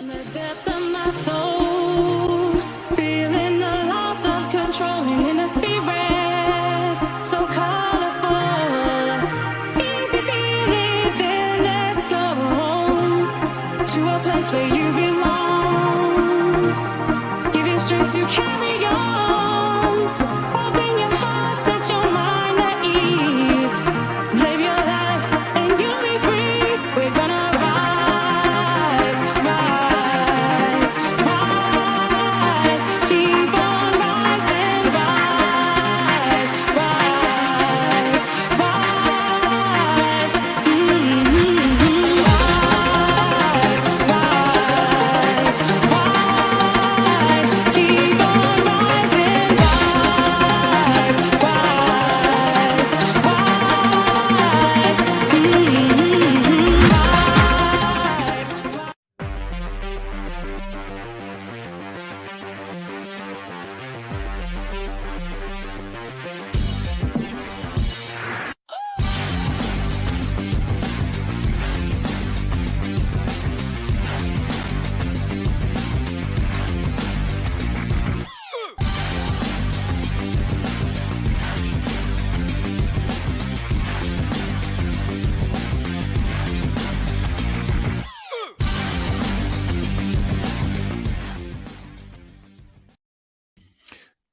In the depths of my soul, feeling the loss of control in a spirit so colorful. Easy feeling, then let's go to a place where you belong. Give you strength to carry on. Open your heart, set your mind at ease. Live your life and you'll be free. We're gonna rise, rise, rise. Keep on rising, rise, rise, rise. Rise, rise, keep on rising, rise, rise,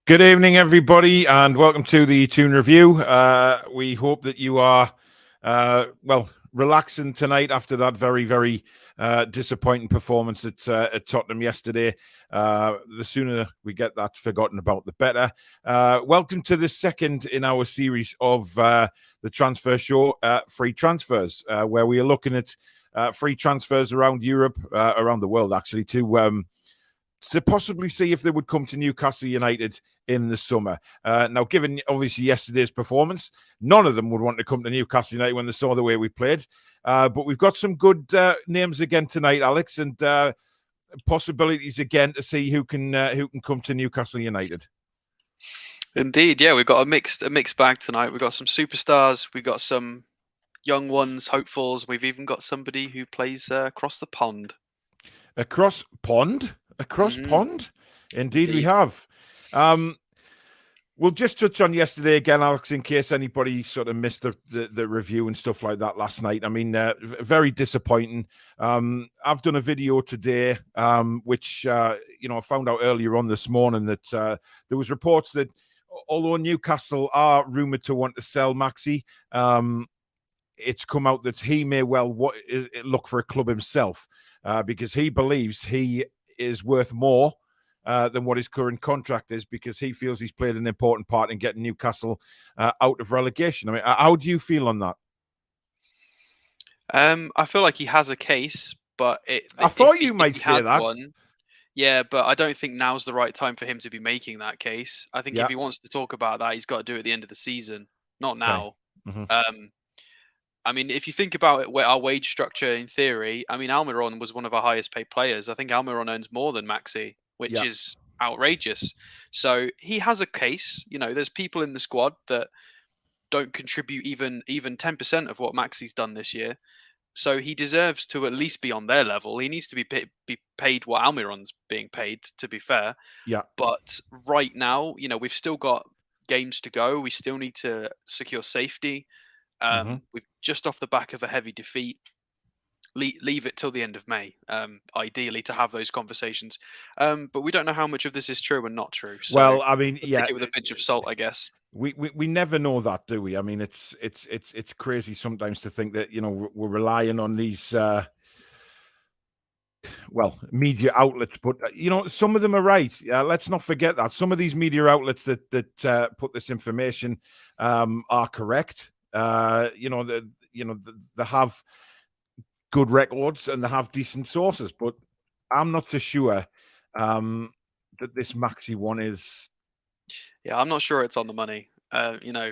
Good evening, everybody, and welcome to the Toon Review. We hope that you are, relaxing tonight after that very disappointing performance at Tottenham yesterday. The sooner we get that forgotten about, the better. Welcome to the second in our series of the transfer show, Free Transfers, where we are looking at free transfers around Europe, around the world, actually, to possibly see if they would come to Newcastle United in the summer. Now, given obviously yesterday's performance, none of them would want to come to Newcastle United when they saw the way we played. But we've got some good names again tonight, Alex, and possibilities again to see who can come to Newcastle United. Indeed, yeah, we've got a mixed bag tonight. We've got some superstars, we've got some young ones, hopefuls. We've even got somebody who plays across the pond. Across pond? Across pond? Indeed, we have. We'll just touch on yesterday again, Alex, in case anybody sort of missed the review and stuff like that last night. I mean, very disappointing. I've done a video today, which, I found out earlier on this morning that there was reports that although Newcastle are rumoured to want to sell Maxi, it's come out that he may well look for a club himself because he believes he is worth more than what his current contract is, because he feels he's played an important part in getting Newcastle out of relegation. I mean, how do you feel on that? I feel like he has a case, but I thought you might say that. Yeah, but I don't think now's the right time for him to be making that case. I think Yeah. if he wants to talk about that, he's got to do it at the end of the season, not now. Mhm. I mean, if you think about it, our wage structure in theory, I mean, Almiron was one of our highest paid players. I think Almiron earns more than Maxi, which Yeah. is outrageous. So he has a case. There's people in the squad that don't contribute even 10% of what Maxi's done this year. So he deserves to at least be on their level. He needs to be paid what Almiron's being paid, to be fair. Yeah. But right now, we've still got games to go. We still need to secure safety. We've just off the back of a heavy defeat. Leave it till the end of May, ideally, to have those conversations. But we don't know how much of this is true and not true. So Well, I mean, take yeah, it with a pinch of salt, I guess. we never know that, do we? I mean, it's crazy sometimes to think that we're relying on these media outlets, but some of them are right. Let's not forget that some of these media outlets that put this information are correct. They have good records and they have decent sources, but I'm not so sure that this Maxi one is. Yeah, I'm not sure it's on the money.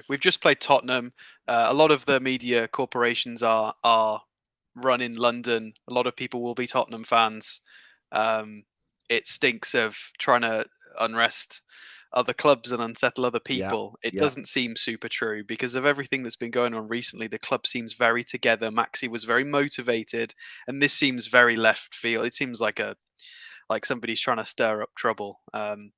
We've just played Tottenham. A lot of the media corporations are run in London. A lot of people will be Tottenham fans. It stinks of trying to unrest other clubs and unsettle other people. It doesn't seem super true because of everything that's been going on recently. The club seems very together. Maxi was very motivated, and this seems very left field. It seems like a like somebody's trying to stir up trouble. And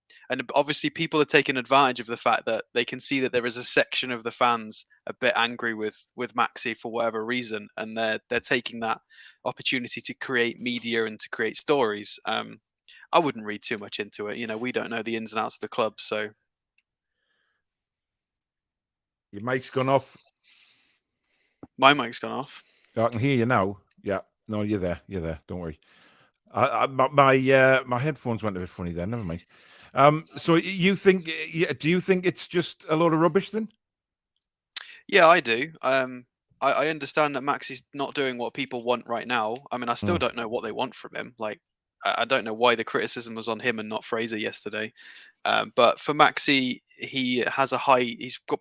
obviously, people are taking advantage of the fact that they can see that there is a section of the fans a bit angry with Maxi for whatever reason, and they're taking that opportunity to create media and to create stories. I wouldn't read too much into it. We don't know the ins and outs of the club, so. Your mic's gone off. My mic's gone off. I can hear you now. Yeah. No, you're there. You're there. Don't worry. My headphones went a bit funny there. Never mind. So you think? Do you think it's just a load of rubbish then? Yeah, I do. I understand that Maxi's not doing what people want right now. I mean, I still don't know what they want from him. Like, I don't know why the criticism was on him and not Fraser yesterday. But for Maxi, he has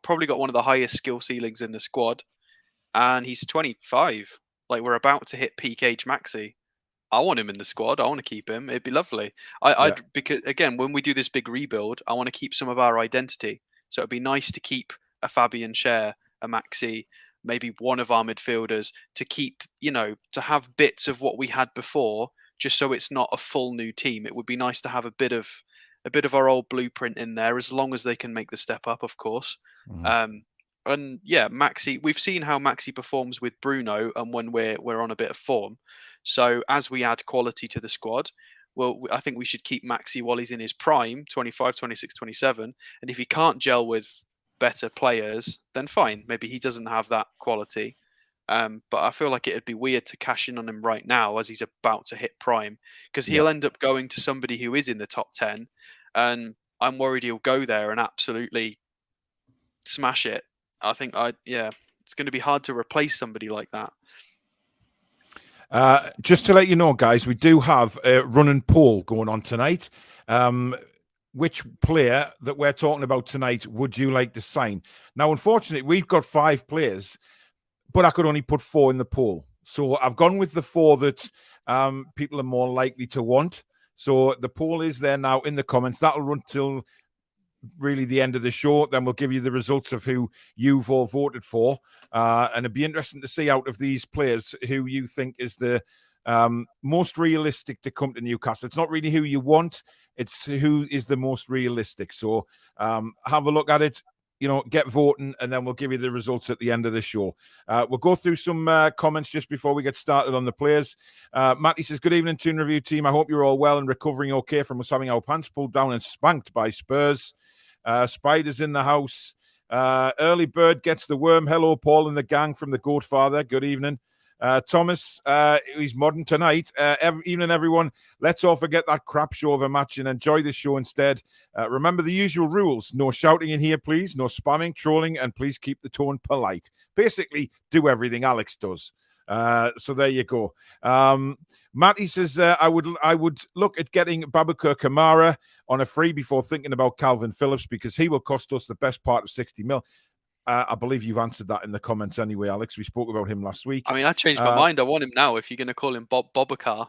probably got one of the highest skill ceilings in the squad, and he's 25. Like, we're about to hit peak age Maxi. I want him in the squad. I want to keep him. It'd be lovely. Because again, when we do this big rebuild, I want to keep some of our identity. So it'd be nice to keep a Fabian Schär, a Maxi, maybe one of our midfielders to keep, to have bits of what we had before, just so it's not a full new team. It would be nice to have a bit of our old blueprint in there, as long as they can make the step up, of course. And yeah, Maxi, we've seen how Maxi performs with Bruno and when we're on a bit of form. So as we add quality to the squad, well, I think we should keep Maxi while he's in his prime, 25, 26, 27. And if he can't gel with better players, then fine. Maybe he doesn't have that quality. But I feel like it'd be weird to cash in on him right now as he's about to hit prime, because he'll end up going to somebody who is in the top 10. And I'm worried he'll go there and absolutely smash it. I think it's going to be hard to replace somebody like that. Just to let you know, guys, we do have a running poll going on tonight. Which player that we're talking about tonight would you like to sign? Now, unfortunately, we've got 5 players, but I could only put 4 in the poll. So I've gone with the 4 that people are more likely to want. So the poll is there now in the comments. That'll run till really the end of the show. Then we'll give you the results of who you've all voted for. And it'd be interesting to see out of these players who you think is the most realistic to come to Newcastle. It's not really who you want, it's who is the most realistic. So have a look at it, get voting, and then we'll give you the results at the end of the show. We'll go through some comments just before we get started on the players. Matty says, good evening, Toon Review team. I hope you're all well and recovering okay from us having our pants pulled down and spanked by Spurs. Spider's in the house. Early bird gets the worm. Hello, Paul and the gang from the Goatfather. Good evening. Thomas, he's modern tonight. Evening, everyone. Let's all forget that crap show of a match and enjoy the show instead. Remember the usual rules. No shouting in here, please. No spamming, trolling, and please keep the tone polite. Basically, do everything Alex does. So there you go. Matty says, I would look at getting Babakar Kamara on a free before thinking about Calvin Phillips, because he will cost us the best part of 60 mil. I believe you've answered that in the comments anyway, Alex. We spoke about him last week. I mean, I changed my mind. I want him now. If you're going to call him Bobakar,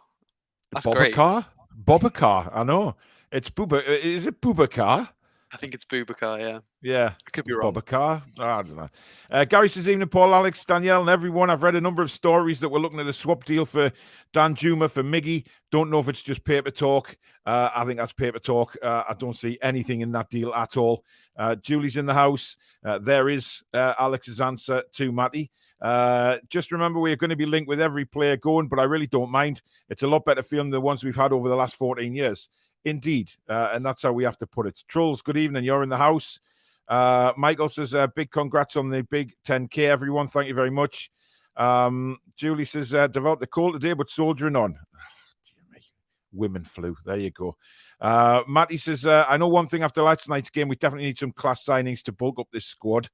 that's great. Bobakar, I know. It's Booba. Is it Bubakar? I think it's Bubakar, yeah. Yeah. I could be wrong. Bobakar? I don't know. Gary says, evening, Paul, Alex, Danielle, and everyone. I've read a number of stories that we're looking at a swap deal for Dan Juma for Miggy. Don't know if it's just paper talk. I think that's paper talk. I don't see anything in that deal at all. Julie's in the house. There is Alex's answer to Matty. Just remember, we are going to be linked with every player going, but I really don't mind. It's a lot better feeling than the ones we've had over the last 14 years. Indeed, and that's how we have to put it. Trolls, good evening. You're in the house. Michael says, big congrats on the big 10K, everyone. Thank you very much. Julie says, developed the call today, but soldiering on. Women flu. There you go. Matty says, I know one thing after last night's game, we definitely need some class signings to bulk up this squad.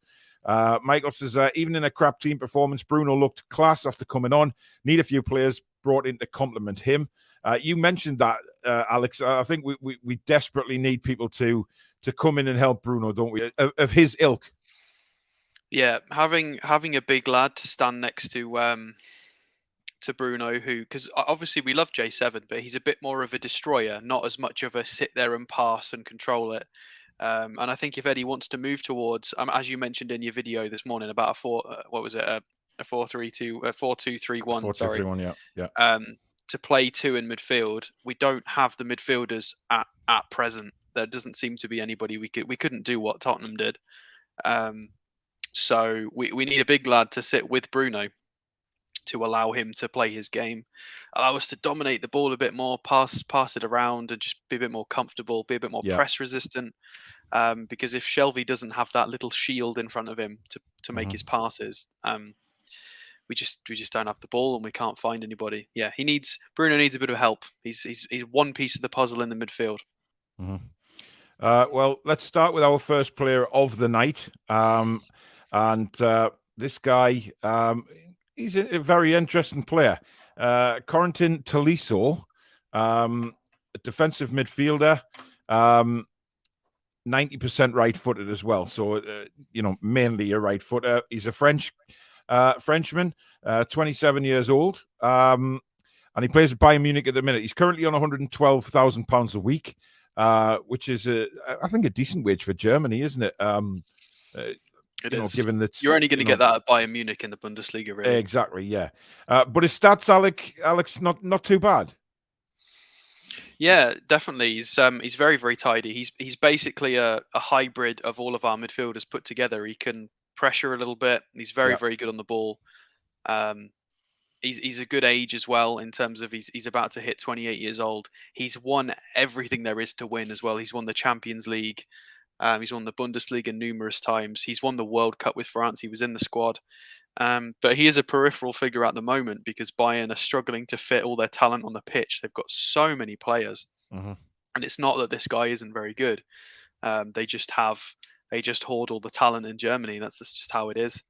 Michael says, even in a crap team performance, Bruno looked class after coming on. Need a few players brought in to complement him. You mentioned that, Alex. I think we desperately need people to come in and help Bruno, don't we? Of his ilk. Yeah, having a big lad to stand next to Bruno, because obviously we love J7, but he's a bit more of a destroyer, not as much of a sit there and pass and control it. And I think if Eddie wants to move towards, as you mentioned in your video this morning about a 4-3-2, 4-2-3-1. 4-2-3-1, yeah. to play two in midfield, we don't have the midfielders at present. There doesn't seem to be anybody we couldn't do what Tottenham did. So we need a big lad to sit with Bruno to allow him to play his game, allow us to dominate the ball a bit more, pass it around, and just be a bit more comfortable, be a bit more Yeah. press resistant. Because if Shelvey doesn't have that little shield in front of him to make his passes, we just don't have the ball and we can't find anybody. Yeah, Bruno needs a bit of help. He's one piece of the puzzle in the midfield. Well, let's start with our first player of the night. This guy, he's a very interesting player. Corentin Tolisso, a defensive midfielder, 90% right-footed as well. So, mainly a right footer. He's a Frenchman, 27 years old. And he plays at Bayern Munich at the minute. He's currently on £112,000 a week, which is, I think, a decent wage for Germany, isn't it? It is. Given that You're only going to get that at Bayern Munich in the Bundesliga, really. Exactly, yeah. But his stats, Alex, not too bad. Yeah, definitely. He's very, very tidy. He's basically a hybrid of all of our midfielders put together. He can pressure a little bit. He's very, very good on the ball. He's a good age as well in terms of he's about to hit 28 years old. He's won everything there is to win as well. He's won the Champions League. He's won the Bundesliga numerous times. He's won the World Cup with France. He was in the squad. But he is a peripheral figure at the moment because Bayern are struggling to fit all their talent on the pitch. They've got so many players. And it's not that this guy isn't very good. They just hoard all the talent in Germany. That's just how it is.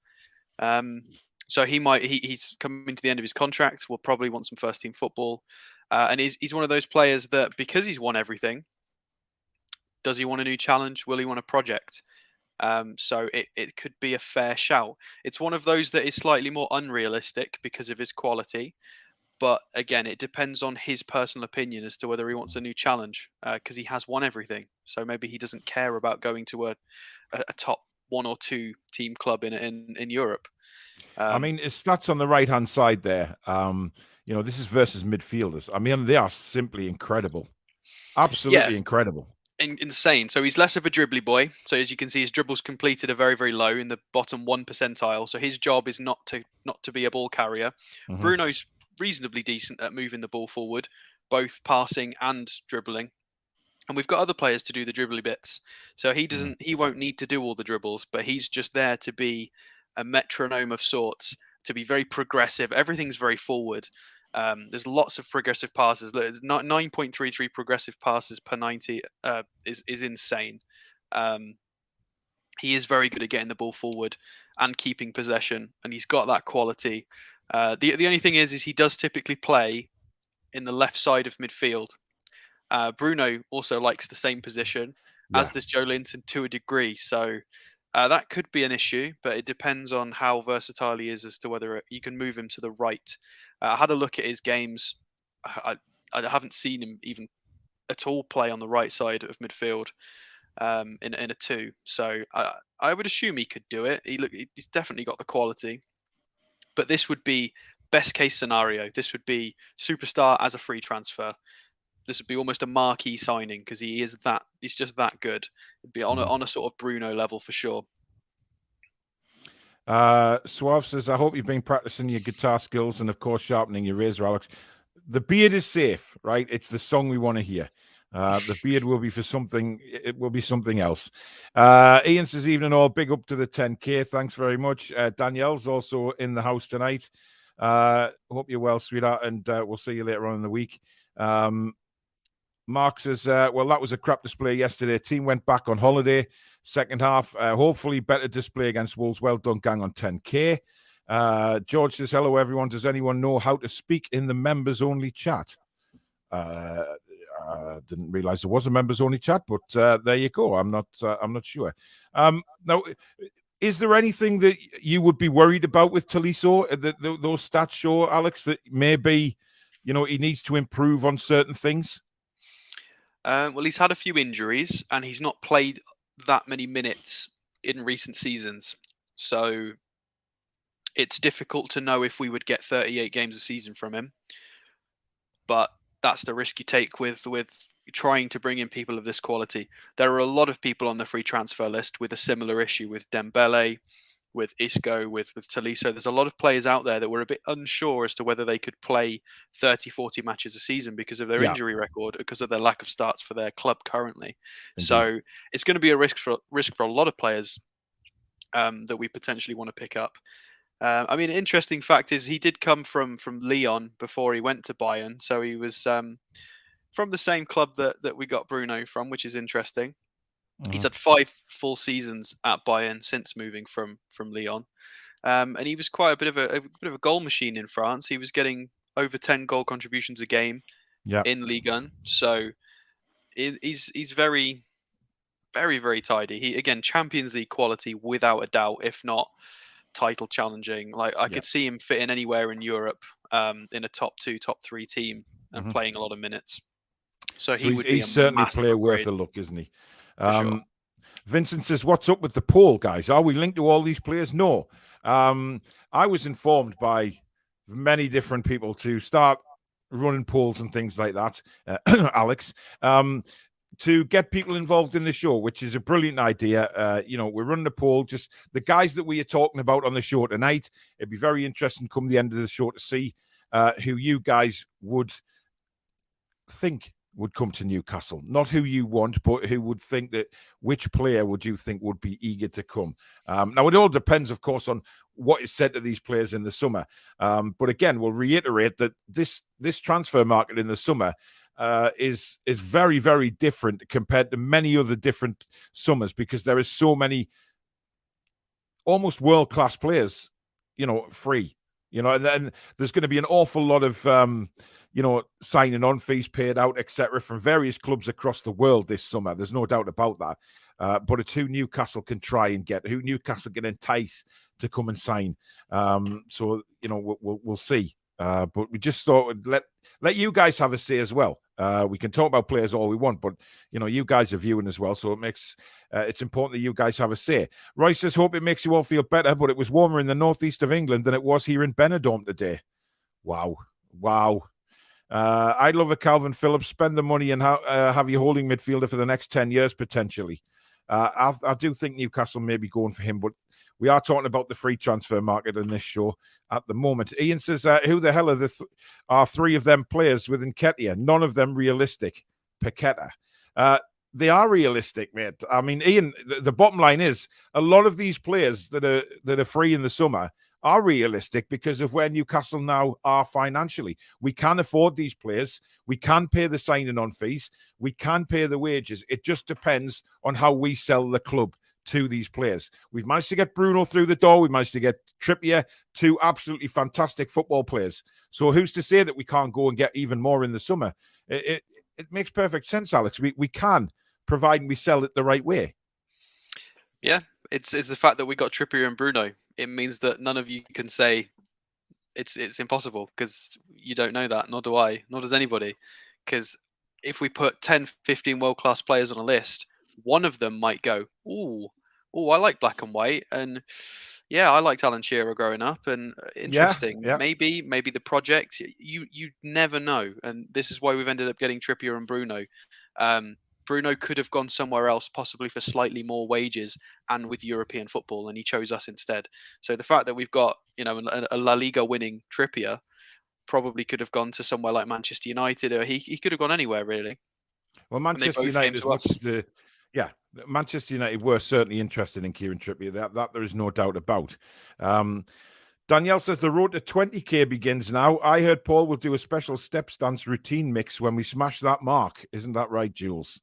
So he's coming to the end of his contract. Will probably want some first team football. And he's one of those players that, because he's won everything, does he want a new challenge? Will he want a project? So it could be a fair shout. It's one of those that is slightly more unrealistic because of his quality. But again, it depends on his personal opinion as to whether he wants a new challenge, because he has won everything. So maybe he doesn't care about going to a top 1 or 2 team club in Europe. I mean, his stats on the right-hand side there, this is versus midfielders. I mean, they are simply incredible. Absolutely incredible. Insane. So he's less of a dribbly boy. So as you can see, his dribbles completed are very, very low in the bottom 1 percentile. So his job is not to be a ball carrier. Bruno's reasonably decent at moving the ball forward, both passing and dribbling. And we've got other players to do the dribbly bits. So he won't need to do all the dribbles, but he's just there to be a metronome of sorts, to be very progressive. Everything's very forward. There's lots of progressive passes. 9.33 progressive passes per 90 is insane. He is very good at getting the ball forward and keeping possession, and he's got that quality. The only thing is he does typically play in the left side of midfield. Bruno also likes the same position, as does Joe Linton to a degree. So that could be an issue, but it depends on how versatile he is as to whether you can move him to the right. I had a look at his games. I haven't seen him even at all play on the right side of midfield in a 2. So I would assume he could do it. He's definitely got the quality. But this would be best case scenario. This would be superstar as a free transfer. This would be almost a marquee signing because he's just that good. It'd be on a sort of Bruno level for sure. Suave says, I hope you've been practicing your guitar skills and, of course, sharpening your razor, Alex. The beard is safe, right? It's the song we want to hear. The beard will be for something. It will be something else. Ian says, evening all. Big up to the 10K. Thanks very much. Danielle's also in the house tonight. Hope you're well, sweetheart, and we'll see you later on in the week. Mark says, well, that was a crap display yesterday. Team went back on holiday. Second half, hopefully better display against Wolves. Well done, gang, on 10K. George says, hello, everyone. Does anyone know how to speak in the members-only chat? Didn't realize there was a members-only chat, but there you go. I'm not sure. Now, is there anything that you would be worried about with Tolisso? Those stats show, Alex, that maybe, he needs to improve on certain things? Well, he's had a few injuries and he's not played that many minutes in recent seasons. So it's difficult to know if we would get 38 games a season from him. but that's the risk you take with trying to bring in people of this quality. There are a lot of people on the free transfer list with a similar issue, with Dembele, with Isco, with Tolisso. There's a lot of players out there that were a bit unsure as to whether they could play 30, 40 matches a season because of their Yeah. injury record, because of their lack of starts for their club currently. Indeed. So it's going to be a risk for a lot of players that we potentially want to pick up. I mean, an interesting fact is he did come from Lyon before he went to Bayern, so he was from the same club that we got Bruno from, which is interesting. He's had 5 full seasons at Bayern since moving from Lyon, and he was quite a bit of a goal machine in France. He was getting over 10 goal contributions a game in Ligue 1, so he's very, very, very tidy. He, again, Champions League quality without a doubt, if not title challenging. Like, I could see him fitting anywhere in Europe, in a top 2, top 3 team and playing a lot of minutes. So he's certainly a player worth a look, isn't he? Sure. Vincent says, what's up with the poll, guys? Are we linked to all these players? No. I was informed by many different people to start running polls and things like that, Alex, to get people involved in the show, which is a brilliant idea. We're running a poll, just the guys that we are talking about on the show tonight. It'd be very interesting come the end of the show to see who you guys would think would come to Newcastle. Not who you want, but who would think that, which player would you think would be eager to come? Now, it all depends, of course, on what is said to these players in the summer. But again, we'll reiterate that this transfer market in the summer is very, very different compared to many other different summers, because there is so many almost world-class players, free. And then there's going to be an awful lot of signing on fees paid out, etc., from various clubs across the world this summer. There's no doubt about that. But it's who Newcastle can try and get, who Newcastle can entice to come and sign. So we'll see. But we just thought we'd let you guys have a say as well. We can talk about players all we want, but you guys are viewing as well, so it makes it's important that you guys have a say. Roy says, hope it makes you all feel better, but it was warmer in the northeast of England than it was here in Benidorm today. Wow. I'd love a Calvin Phillips. Spend the money and have you holding midfielder for the next 10 years potentially. I do think Newcastle may be going for him, but we are talking about the free transfer market in this show at the moment. Ian says, who the hell are 3 of them players with Nketiah? None of them realistic. Paqueta. They are realistic, mate. I mean, Ian, the bottom line is a lot of these players that are free in the summer are realistic because of where Newcastle now are financially. We can afford these players. We can pay the signing on fees. We can pay the wages. It just depends on how we sell the club to these players. We've managed to get Bruno through the door. We've managed to get Trippier, 2 absolutely fantastic football players. So who's to say that we can't go and get even more in the summer? It makes perfect sense, Alex. We can, providing we sell it the right way. Yeah, it's the fact that we got Trippier and Bruno. It means that none of you can say it's impossible, because you don't know that, nor do I, nor does anybody. Because if we put 10, 15 world-class players on a list, one of them might go, oh, I like black and white, and yeah, I liked Alan Shearer growing up, and interesting. Yeah. Maybe the project. You never know, and this is why we've ended up getting Trippier and Bruno. Bruno could have gone somewhere else, possibly for slightly more wages and with European football, and he chose us instead. So the fact that we've got, a La Liga winning Trippier probably could have gone to somewhere like Manchester United, or he could have gone anywhere, really. Well, Manchester United, Manchester United were certainly interested in Kieran Trippier. That there is no doubt about. Danielle says the road to 20k begins now. I heard Paul will do a special step stance routine mix when we smash that mark. Isn't that right, Jules?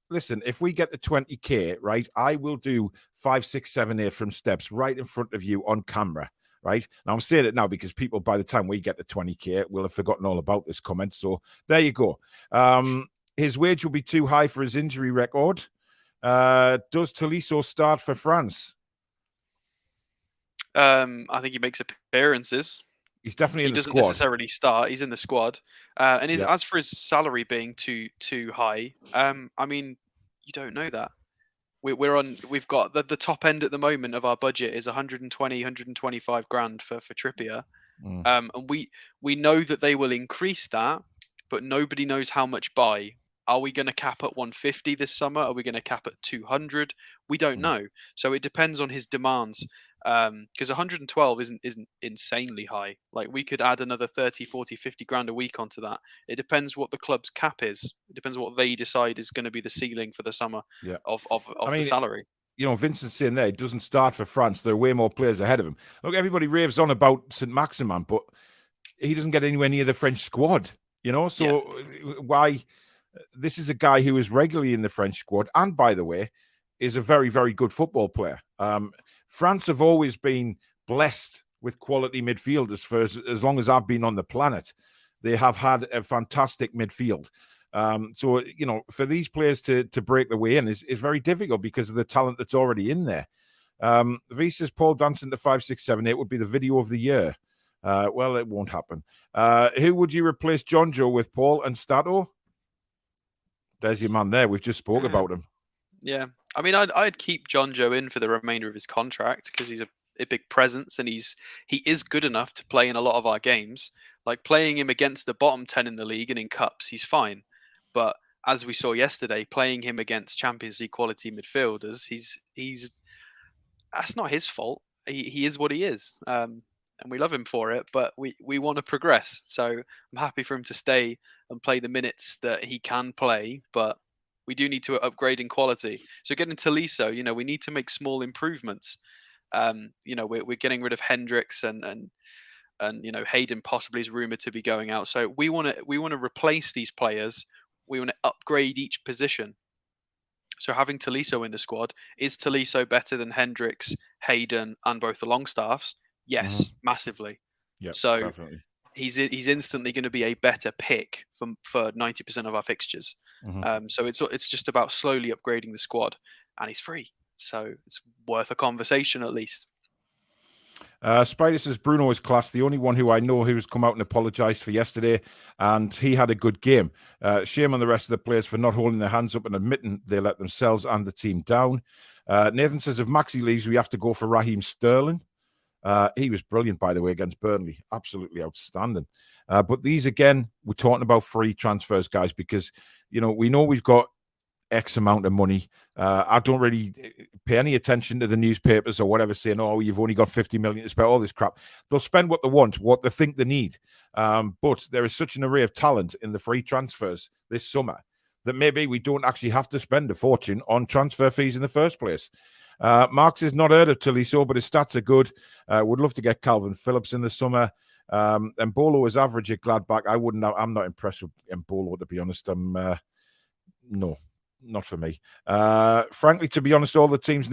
Listen, if we get to 20k, right, I will do 5, 6, 7, 8 from steps right in front of you on camera. Right now, I'm saying it now because people, by the time we get to 20k, will have forgotten all about this comment. So there you go. His wage will be too high for his injury record. Does Tolisso start for France? I think he makes appearances. He's definitely in the squad. He doesn't necessarily start. He's in the squad. As for his salary being too high, I mean, you don't know that. We've got the top end at the moment of our budget is 120, 125 grand for Trippier. And we know that they will increase that, but nobody knows how much by. Are we going to cap at 150 this summer? Are we going to cap at 200? We don't know. So it depends on his demands. Because 112 isn't insanely high. Like, we could add another 30, 40, 50 grand a week onto that. It depends what the club's cap is. It depends what they decide is going to be the ceiling for the summer of the salary. You know, Vincent's saying there, it doesn't start for France. There are way more players ahead of him. Look, everybody raves on about St. Maximin, but he doesn't get anywhere near the French squad, you know? So why? This is a guy who is regularly in the French squad, and by the way, is a very, very good football player. France have always been blessed with quality midfielders for as long as I've been on the planet. They have had a fantastic midfield. So, you know, for these players to break the way in is very difficult because of the talent that's already in there. V says Paul dancing to 5678 would be the video of the year. Well, it won't happen. Who would you replace John Joe with, Paul and Stato? There's your man there. We've just spoke about him. Yeah. I mean, I'd keep John Joe in for the remainder of his contract because he's a big presence and he is good enough to play in a lot of our games. Like, playing him against the bottom 10 in the league and in cups, he's fine. But as we saw yesterday, playing him against Champions League quality midfielders, he's that's not his fault. He is what he is. And we love him for it, but we want to progress. So I'm happy for him to stay and play the minutes that he can play, but we do need to upgrade in quality. So getting Tolisso, you know, we need to make small improvements. You know, we're getting rid of Hendricks and you know, Hayden possibly is rumored to be going out. So we want to replace these players. We want to upgrade each position. So having Tolisso in the squad, is Tolisso better than Hendricks, Hayden, and both the Longstaffs? Yes, massively. Yeah, so definitely. He's instantly going to be a better pick for 90% of our fixtures. So it's just about slowly upgrading the squad, and he's free, so it's worth a conversation at least. Spider says Bruno is class. The only one who I know who's come out and apologised for yesterday, and he had a good game. Shame on the rest of the players for not holding their hands up and admitting they let themselves and the team down. Nathan says if Maxi leaves, we have to go for Raheem Sterling. He was brilliant, by the way, against Burnley. Absolutely outstanding. But these, again, we're talking about free transfers, guys, because, you know we've got X amount of money. I don't really pay any attention to the newspapers or whatever saying, oh, you've only got 50 million to spend, all this crap. They'll spend what they want, what they think they need. But there is such an array of talent in the free transfers this summer that maybe we don't actually have to spend a fortune on transfer fees in the first place. Marx is not heard of Tolisso, but his stats are good. Would love to get Calvin Phillips in the summer. And Bolo is average at Gladbach. I'm not impressed with Bolo, to be honest. No, not for me. Frankly, to be honest, all the teams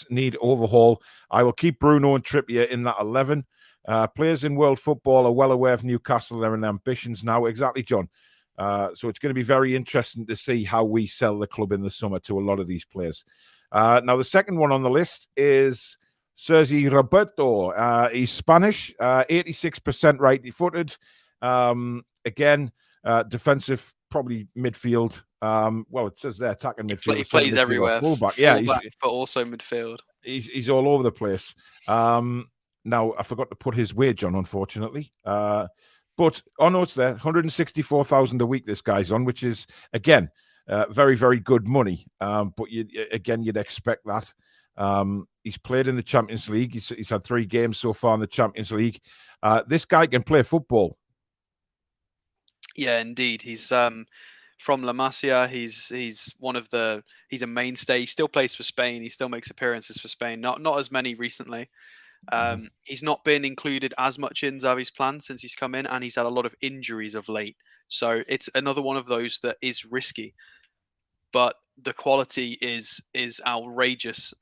need overhaul. I will keep Bruno and Trippier in that 11. Players in world football are well aware of Newcastle and their ambitions now. Exactly, John. So it's going to be very interesting to see how we sell the club in the summer to a lot of these players. Now, the second one on the list is Sergi Roberto. He's Spanish, 86% right-footed. Again, defensive, probably midfield. Well, it says there attacking midfield. He plays everywhere. Fullback. But also midfield. He's all over the place. Now, I forgot to put his wage on, unfortunately. But no, it's there. 164,000 a week this guy's on, which is, again, very, very good money. But you'd expect that. He's played in the Champions League. He's had 3 games so far in the Champions League. This guy can play football. Yeah, indeed. He's from La Masia. He's a mainstay. He still plays for Spain. He still makes appearances for Spain. Not as many recently. He's not been included as much in Xavi's plan since he's come in, and he's had a lot of injuries of late. So it's another one of those that is risky, but the quality is outrageous.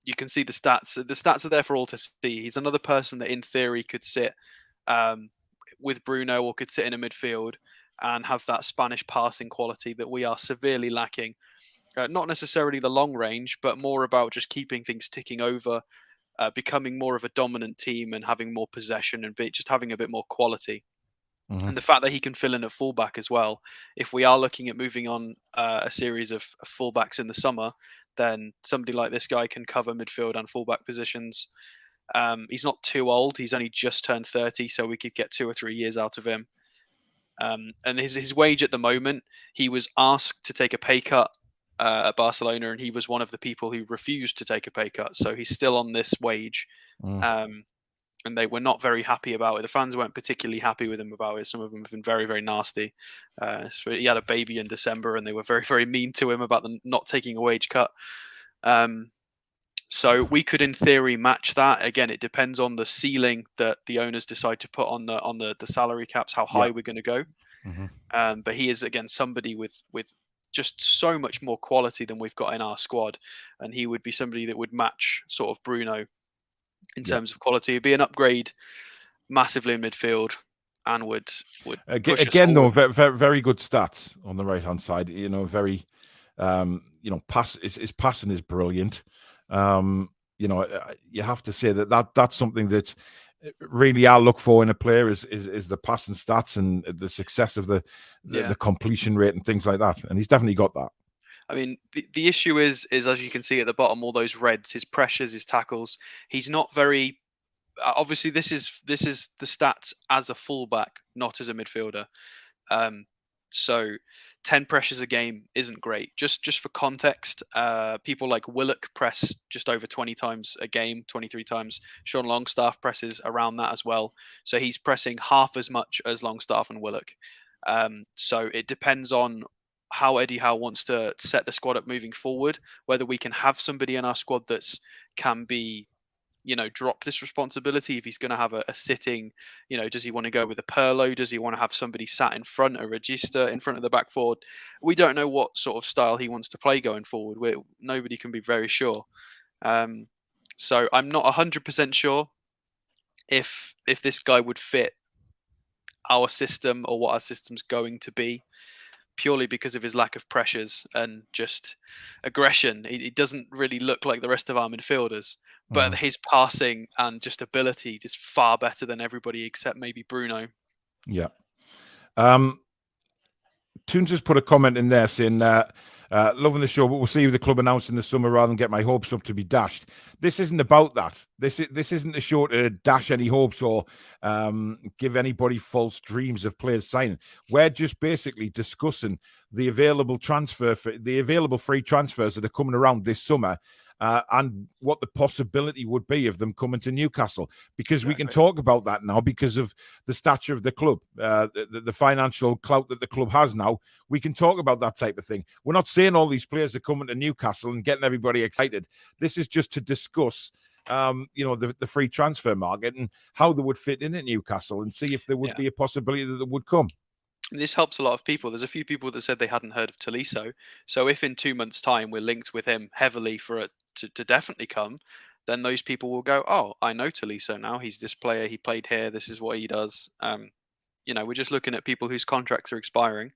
You can see the stats. The stats are there for all to see. He's another person that, in theory, could sit with Bruno or could sit in a midfield and have that Spanish passing quality that we are severely lacking. Not necessarily the long range, but more about just keeping things ticking over. Becoming more of a dominant team and having more possession and just having a bit more quality. And the fact that he can fill in at fullback as well. If we are looking at moving on a series of fullbacks in the summer, then somebody like this guy can cover midfield and fullback positions. He's not too old. He's only just turned 30, so we could get 2 or 3 years out of him. And his wage at the moment, he was asked to take a pay cut at Barcelona, and he was one of the people who refused to take a pay cut. So he's still on this wage. And they were not very happy about it. The fans weren't particularly happy with him about it. Some of them have been very, very nasty. So he had a baby in December, and they were very, very mean to him about the not taking a wage cut. So we could, in theory, match that. Again, it depends on the ceiling that the owners decide to put on the salary caps, how high we're going to go. But he is, again, somebody with just so much more quality than we've got in our squad, and he would be somebody that would match sort of Bruno in terms of quality. It'd be an upgrade massively in midfield, and would push again though, us very good stats on the right hand side. Very his passing is brilliant. You have to say that's something that really I look for in a player is the passing stats and the success of the completion rate and things like that. And he's definitely got that. I mean, the issue is as you can see at the bottom, all those reds, his pressures, his tackles. He's not very. Obviously, this is the stats as a fullback, not as a midfielder. So 10 pressures a game isn't great. Just for context, people like Willock press just over 20 times a game, 23 times. Sean Longstaff presses around that as well. So he's pressing half as much as Longstaff and Willock. So it depends on how Eddie Howe wants to set the squad up moving forward, whether we can have somebody in our squad that's can be, drop this responsibility if he's going to have a sitting, does he want to go with a Perlo? Does he want to have somebody sat in front, a Register in front of the back forward? We don't know what sort of style he wants to play going forward. Nobody can be very sure. So I'm not 100% sure if this guy would fit our system or what our system's going to be, purely because of his lack of pressures and just aggression. It doesn't really look like the rest of our midfielders, but his passing and just ability is far better than everybody except maybe Bruno. Yeah. Toon just put a comment in there saying loving the show, but we'll see you the club announced in the summer rather than get my hopes up to be dashed. This isn't about that. This isn't the show to dash any hopes or give anybody false dreams of players signing. We're just basically discussing the available free transfers that are coming around this summer. And what the possibility would be of them coming to Newcastle, because we can talk about that now because of the stature of the club, the financial clout that the club has now. We can talk about that type of thing. We're not saying all these players are coming to Newcastle and getting everybody excited. This is just to discuss, the free transfer market and how they would fit in at Newcastle and see if there would be a possibility that they would come. This helps a lot of people. There's a few people that said they hadn't heard of Tolisso. So if in 2 months' time we're linked with him heavily for it to definitely come, then those people will go, oh, I know Tolisso now. He's this player. He played here. This is what he does. We're just looking at people whose contracts are expiring.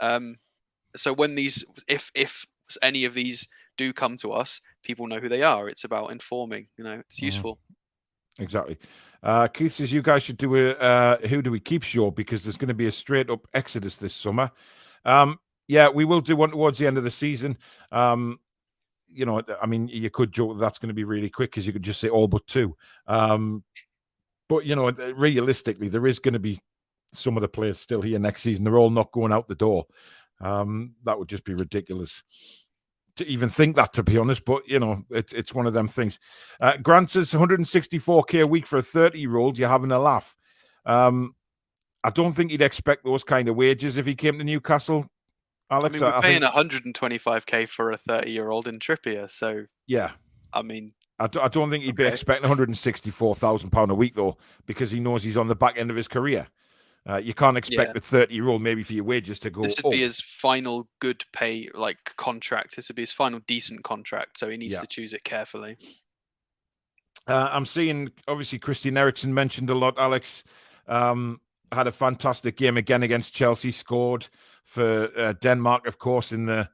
So when if any of these do come to us, people know who they are. It's about informing. It's useful. Exactly. Keith says you guys should do a who do we keep show, because there's going to be a straight up exodus this summer. We will do one towards the end of the season. You could joke that's going to be really quick because you could just say all but two. But realistically, there is going to be some of the players still here next season. They're all not going out the door. That would just be ridiculous to even think that, to be honest. But it's one of them things. Grant says 164k a week for a 30-year-old. You're having a laugh. I don't think he'd expect those kind of wages if he came to Newcastle, Alex. We're paying 125k for a 30-year-old in Trippier. So yeah, I don't think he'd be expecting £164,000 a week though, because he knows he's on the back end of his career. You can't expect a 30-year-old maybe for your wages to go. This would be his final good pay contract. This would be his final decent contract. So he needs to choose it carefully. I'm seeing obviously Christian Eriksen mentioned a lot. Alex had a fantastic game again against Chelsea. Scored for Denmark, of course, in the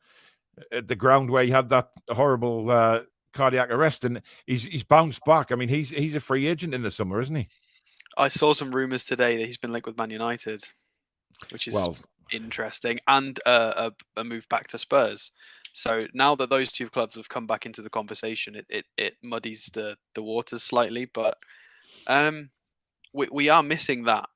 ground where he had that horrible cardiac arrest, and he's bounced back. I mean, he's a free agent in the summer, isn't he? I saw some rumours today that he's been linked with Man United, which is interesting, and a move back to Spurs. So now that those two clubs have come back into the conversation, it muddies the waters slightly. But we are missing that.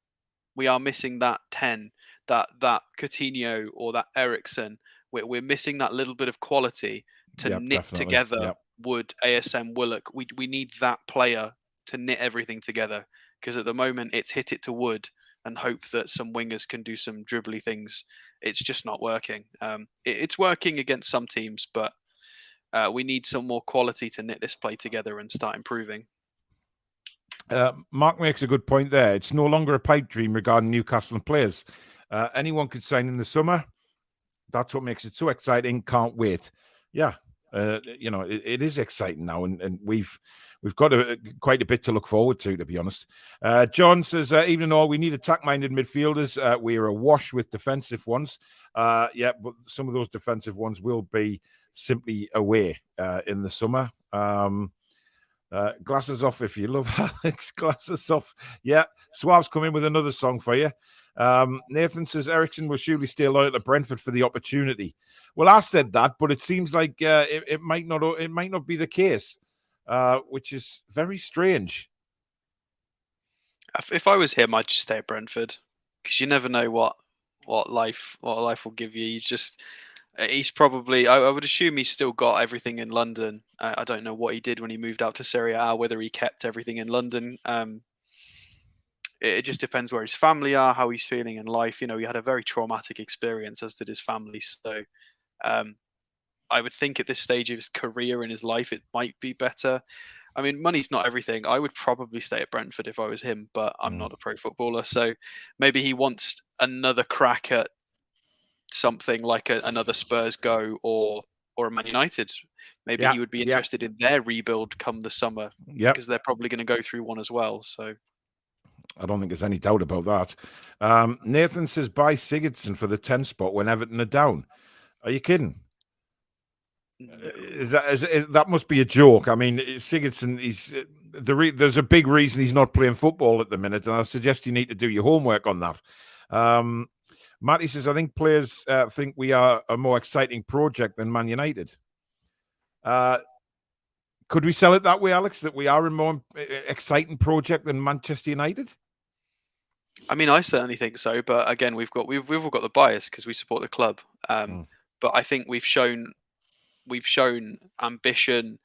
We are missing that 10, that Coutinho or that Ericsson. We're missing that little bit of quality to Yep, knit definitely. together Yep. Wood, ASM, Willock. We need that player to knit everything together, because at the moment it's hit it to Wood and hope that some wingers can do some dribbly things. It's just not working. It's working against some teams, but we need some more quality to knit this play together and start improving. Mark makes a good point there. It's no longer a pipe dream regarding Newcastle players. Anyone could sign in the summer. That's what makes it so exciting. Can't wait. Yeah, it is exciting now, and we've got quite a bit to look forward to be honest. John says, even though we need attack-minded midfielders, we are awash with defensive ones. Yeah, but some of those defensive ones will be simply away in the summer. Glasses off if you love Alex. Glasses off. Yeah, Suave's coming with another song for you. Nathan says Ericsson will surely stay loyal to Brentford for the opportunity. Well, I said that, but it seems like it might not be the case, which is very strange. If I was him, I'd just stay at Brentford, because you never know what life will give you. He's probably, I would assume he's still got everything in London. I don't know what he did when he moved out to Serie A, whether he kept everything in London. It just depends where his family are, how he's feeling in life. He had a very traumatic experience, as did his family. So I would think at this stage of his career and his life, it might be better. I mean, money's not everything. I would probably stay at Brentford if I was him, but I'm not a pro footballer. So maybe he wants another crack at something like another Spurs go or a Man United. Maybe he would be interested in their rebuild come the summer, because they're probably going to go through one as well. So I don't think there's any doubt about that. Nathan says buy Sigurdsson for the 10 spot when Everton are down. Are you kidding? That must be a joke. I mean, Sigurdsson, there's a big reason he's not playing football at the minute, and I suggest you need to do your homework on that. Matty says, I think players think we are a more exciting project than Man United. Could we sell it that way, Alex, that we are a more exciting project than Manchester United? I mean, I certainly think so. But again, we've all got the bias because we support the club. But I think we've shown ambition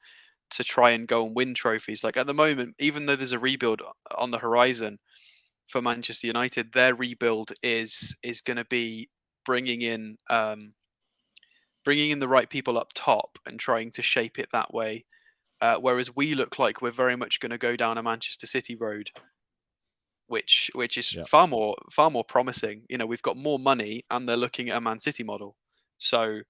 to try and go and win trophies. Like at the moment, even though there's a rebuild on the horizon for Manchester United, their rebuild is going to be bringing in the right people up top and trying to shape it that way. Whereas we look like we're very much going to go down a Manchester City road, which is far more promising. We've got more money and they're looking at a Man City model. So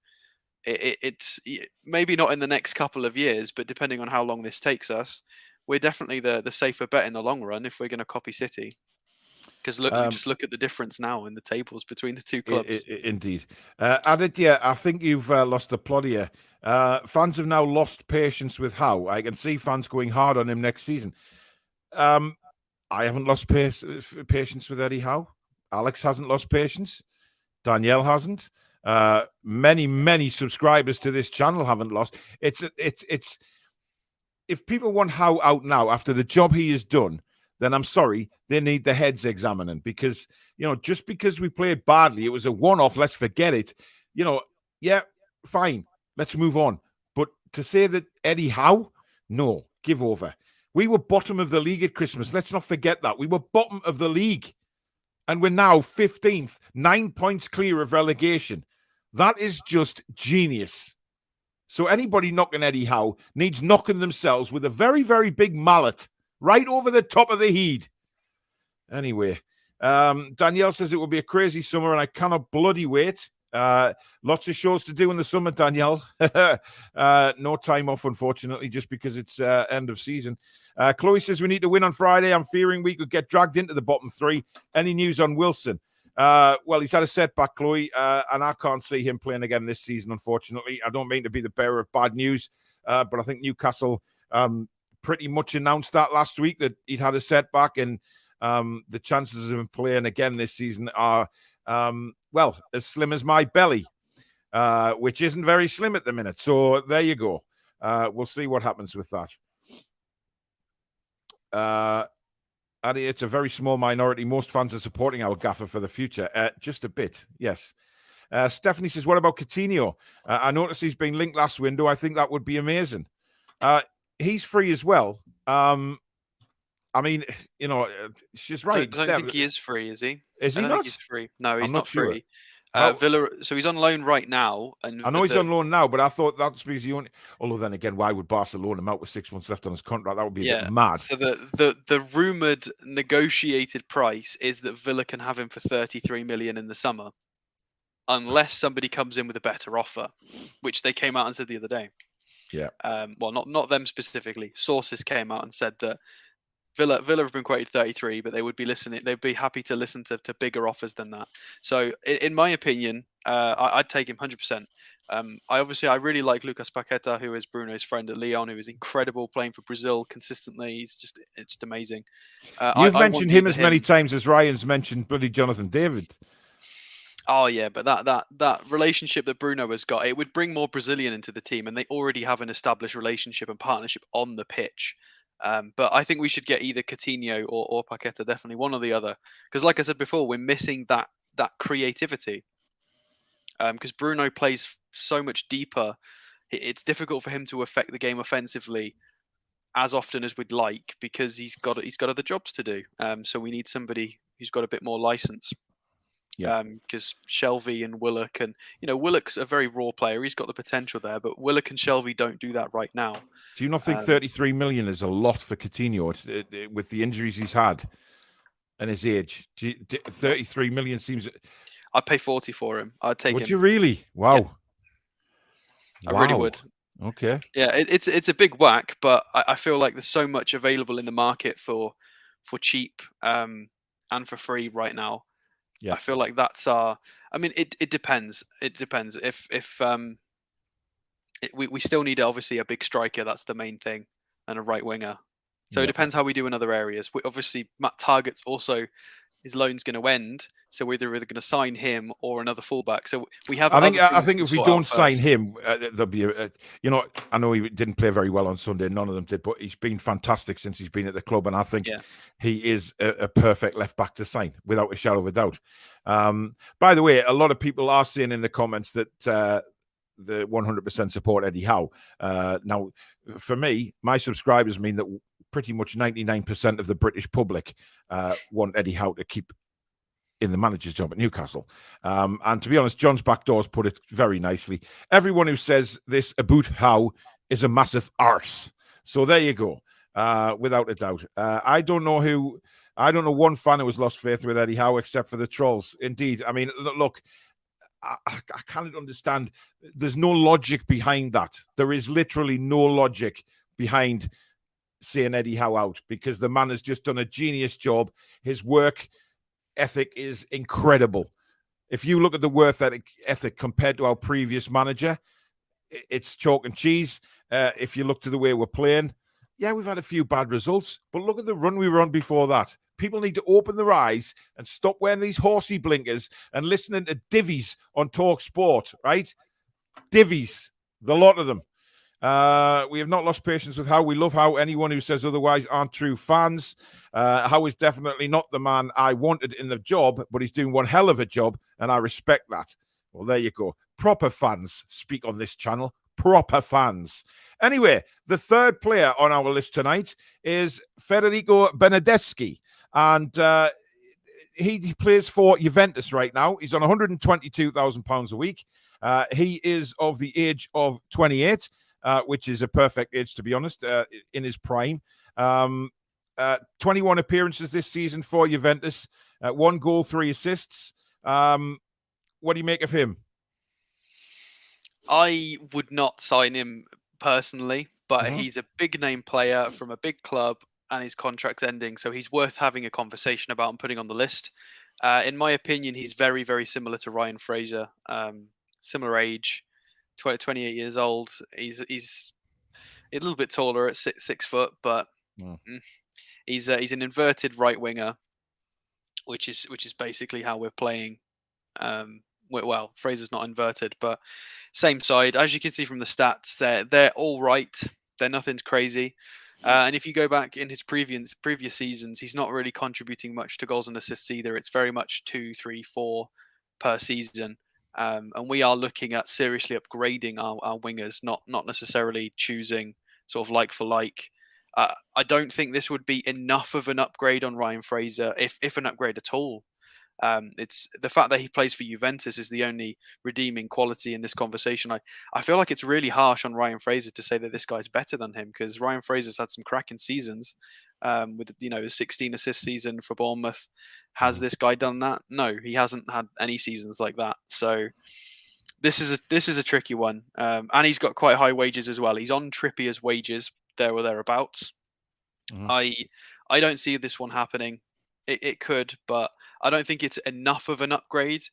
it's maybe not in the next couple of years, but depending on how long this takes us, we're definitely the safer bet in the long run if we're going to copy City. Because just look at the difference now in the tables between the two clubs. Indeed. Aditya, I think you've lost the plot here. Fans have now lost patience with Howe. I can see fans going hard on him next season. I haven't lost patience with Eddie Howe. Alex hasn't lost patience. Danielle hasn't. Many subscribers to this channel haven't lost. It's if people want Howe out now after the job he has done, then I'm sorry, they need their heads examining, because, just because we played badly, it was a one-off, let's forget it. Yeah, fine, let's move on. But to say that Eddie Howe, no, give over. We were bottom of the league at Christmas. Let's not forget that. We were bottom of the league. And we're now 15th, 9 points clear of relegation. That is just genius. So anybody knocking Eddie Howe needs knocking themselves with a very, very big mallet right over the top of the head. Anyway, Danielle says it will be a crazy summer and I cannot bloody wait. Lots of shows to do in the summer, Danielle. No time off, unfortunately, just because it's end of season. Chloe says we need to win on Friday. I'm fearing we could get dragged into the bottom three. Any news on Wilson? Well, he's had a setback, Chloe, and I can't see him playing again this season, unfortunately. I don't mean to be the bearer of bad news, but I think Newcastle pretty much announced that last week, that he'd had a setback, and the chances of him playing again this season are, well, as slim as my belly. which isn't very slim at the minute. So there you go. We'll see what happens with that. Addy, it's a very small minority. Most fans are supporting our gaffer for the future. Just a bit, yes. Stephanie says, what about Coutinho? I noticed he's been linked last window. I think that would be amazing. He's free as well. I mean, she's right. I don't think he is free, is he? Is he I don't not? think he's free. No, he's I'm not sure. free. Villa, so he's on loan right now. And I know he's on loan now, but I thought that's because he only. Although then again, why would Barcelona loan him out with 6 months left on his contract? That would be a bit mad. So the rumored negotiated price is that Villa can have him for 33 million in the summer, unless somebody comes in with a better offer, which they came out and said the other day. Yeah. Well, not them specifically. Sources came out and said that Villa have been quoted 33, but they would be listening. They'd be happy to listen to bigger offers than that. So, in my opinion, I'd take him 100%. I really like Lucas Paqueta, who is Bruno's friend at Lyon, who is incredible playing for Brazil consistently. It's just amazing. You've mentioned him as many times as Ryan's mentioned bloody Jonathan David. Oh yeah, but that relationship that Bruno has got, it would bring more Brazilian into the team, and they already have an established relationship and partnership on the pitch. But I think we should get either Coutinho or Paqueta, definitely one or the other, because like I said before, we're missing that creativity. Because Bruno plays so much deeper, it's difficult for him to affect the game offensively as often as we'd like, because he's got other jobs to do. So we need somebody who's got a bit more license. Yeah. Because Shelvey and Willock, and Willock's a very raw player. He's got the potential there, but Willock and Shelvey don't do that right now. Do you not think 33 million is a lot for Coutinho with the injuries he's had and his age? 33 million seems. I'd pay 40 for him. I'd take him. Would you really? Wow. Yeah. I really would. Okay. Yeah, it's a big whack, but I feel like there's so much available in the market for cheap and for free right now. Yeah. I feel like that's our. I mean, it depends. It depends. If we still need obviously a big striker. That's the main thing, and a right winger. So it depends how we do in other areas. Obviously, Matt Target's also, his loan's going to end. So we're either going to sign him or another fullback. So we have. I think if we don't sign him, there'll be I know he didn't play very well on Sunday. None of them did, but he's been fantastic since he's been at the club, and I think he is a perfect left back to sign without a shadow of a doubt. By the way, a lot of people are saying in the comments that the 100% support Eddie Howe. Now, for me, my subscribers mean that pretty much 99% of the British public want Eddie Howe to keep in the manager's job at Newcastle. And to be honest, John's Backdoors put it very nicely. Everyone who says this about Howe is a massive arse. So there you go, without a doubt. I don't know one fan who has lost faith with Eddie Howe except for the trolls. Indeed. I mean, look, I can't understand. There's no logic behind that. There is literally no logic behind saying Eddie Howe out, because the man has just done a genius job. His work ethic is incredible. If you look at the work ethic compared to our previous manager, it's chalk and cheese. If you look to the way we're playing, we've had a few bad results, but look at the run we were on before that. People need to open their eyes and stop wearing these horsey blinkers and listening to divvies on Talk Sport, right? Divvies, the lot of them. We have not lost patience with Howe. We love Howe. Anyone who says otherwise aren't true fans. Howe is definitely not the man I wanted in the job, but he's doing one hell of a job, and I respect that. Well, there you go. Proper fans speak on this channel. Proper fans. Anyway, the third player on our list tonight is Federico Bernardeschi, and he plays for Juventus right now. He's on £122,000 a week. He is of the age of 28. Which is a perfect age, to be honest, in his prime. 21 appearances this season for Juventus, 1 goal, 3 assists. What do you make of him? I would not sign him personally, but he's a big name player from a big club, and his contract's ending, so he's worth having a conversation about and putting on the list. In my opinion, he's very, very similar to Ryan Fraser, similar age. 28 years old. He's a little bit taller at 6 foot, but he's an inverted right winger, which is basically how we're playing well, Fraser's not inverted, but same side. As you can see from the stats, they're all right. They're nothing crazy. And if you go back in his previous seasons, he's not really contributing much to goals and assists either. It's very much 2, 3, 4 per season. And we are looking at seriously upgrading our wingers, not necessarily choosing sort of like for like. I don't think this would be enough of an upgrade on Ryan Fraser, if an upgrade at all. It's the fact that he plays for Juventus is the only redeeming quality in this conversation. I feel like it's really harsh on Ryan Fraser to say that this guy's better than him, because Ryan Fraser's had some cracking seasons with the 16 assist season for Bournemouth. Has this guy done that? No, he hasn't had any seasons like that. So this is a tricky one, and he's got quite high wages as well. He's on Trippier's wages, there or thereabouts. I don't see this one happening. It could, but I don't think it's enough of an upgrade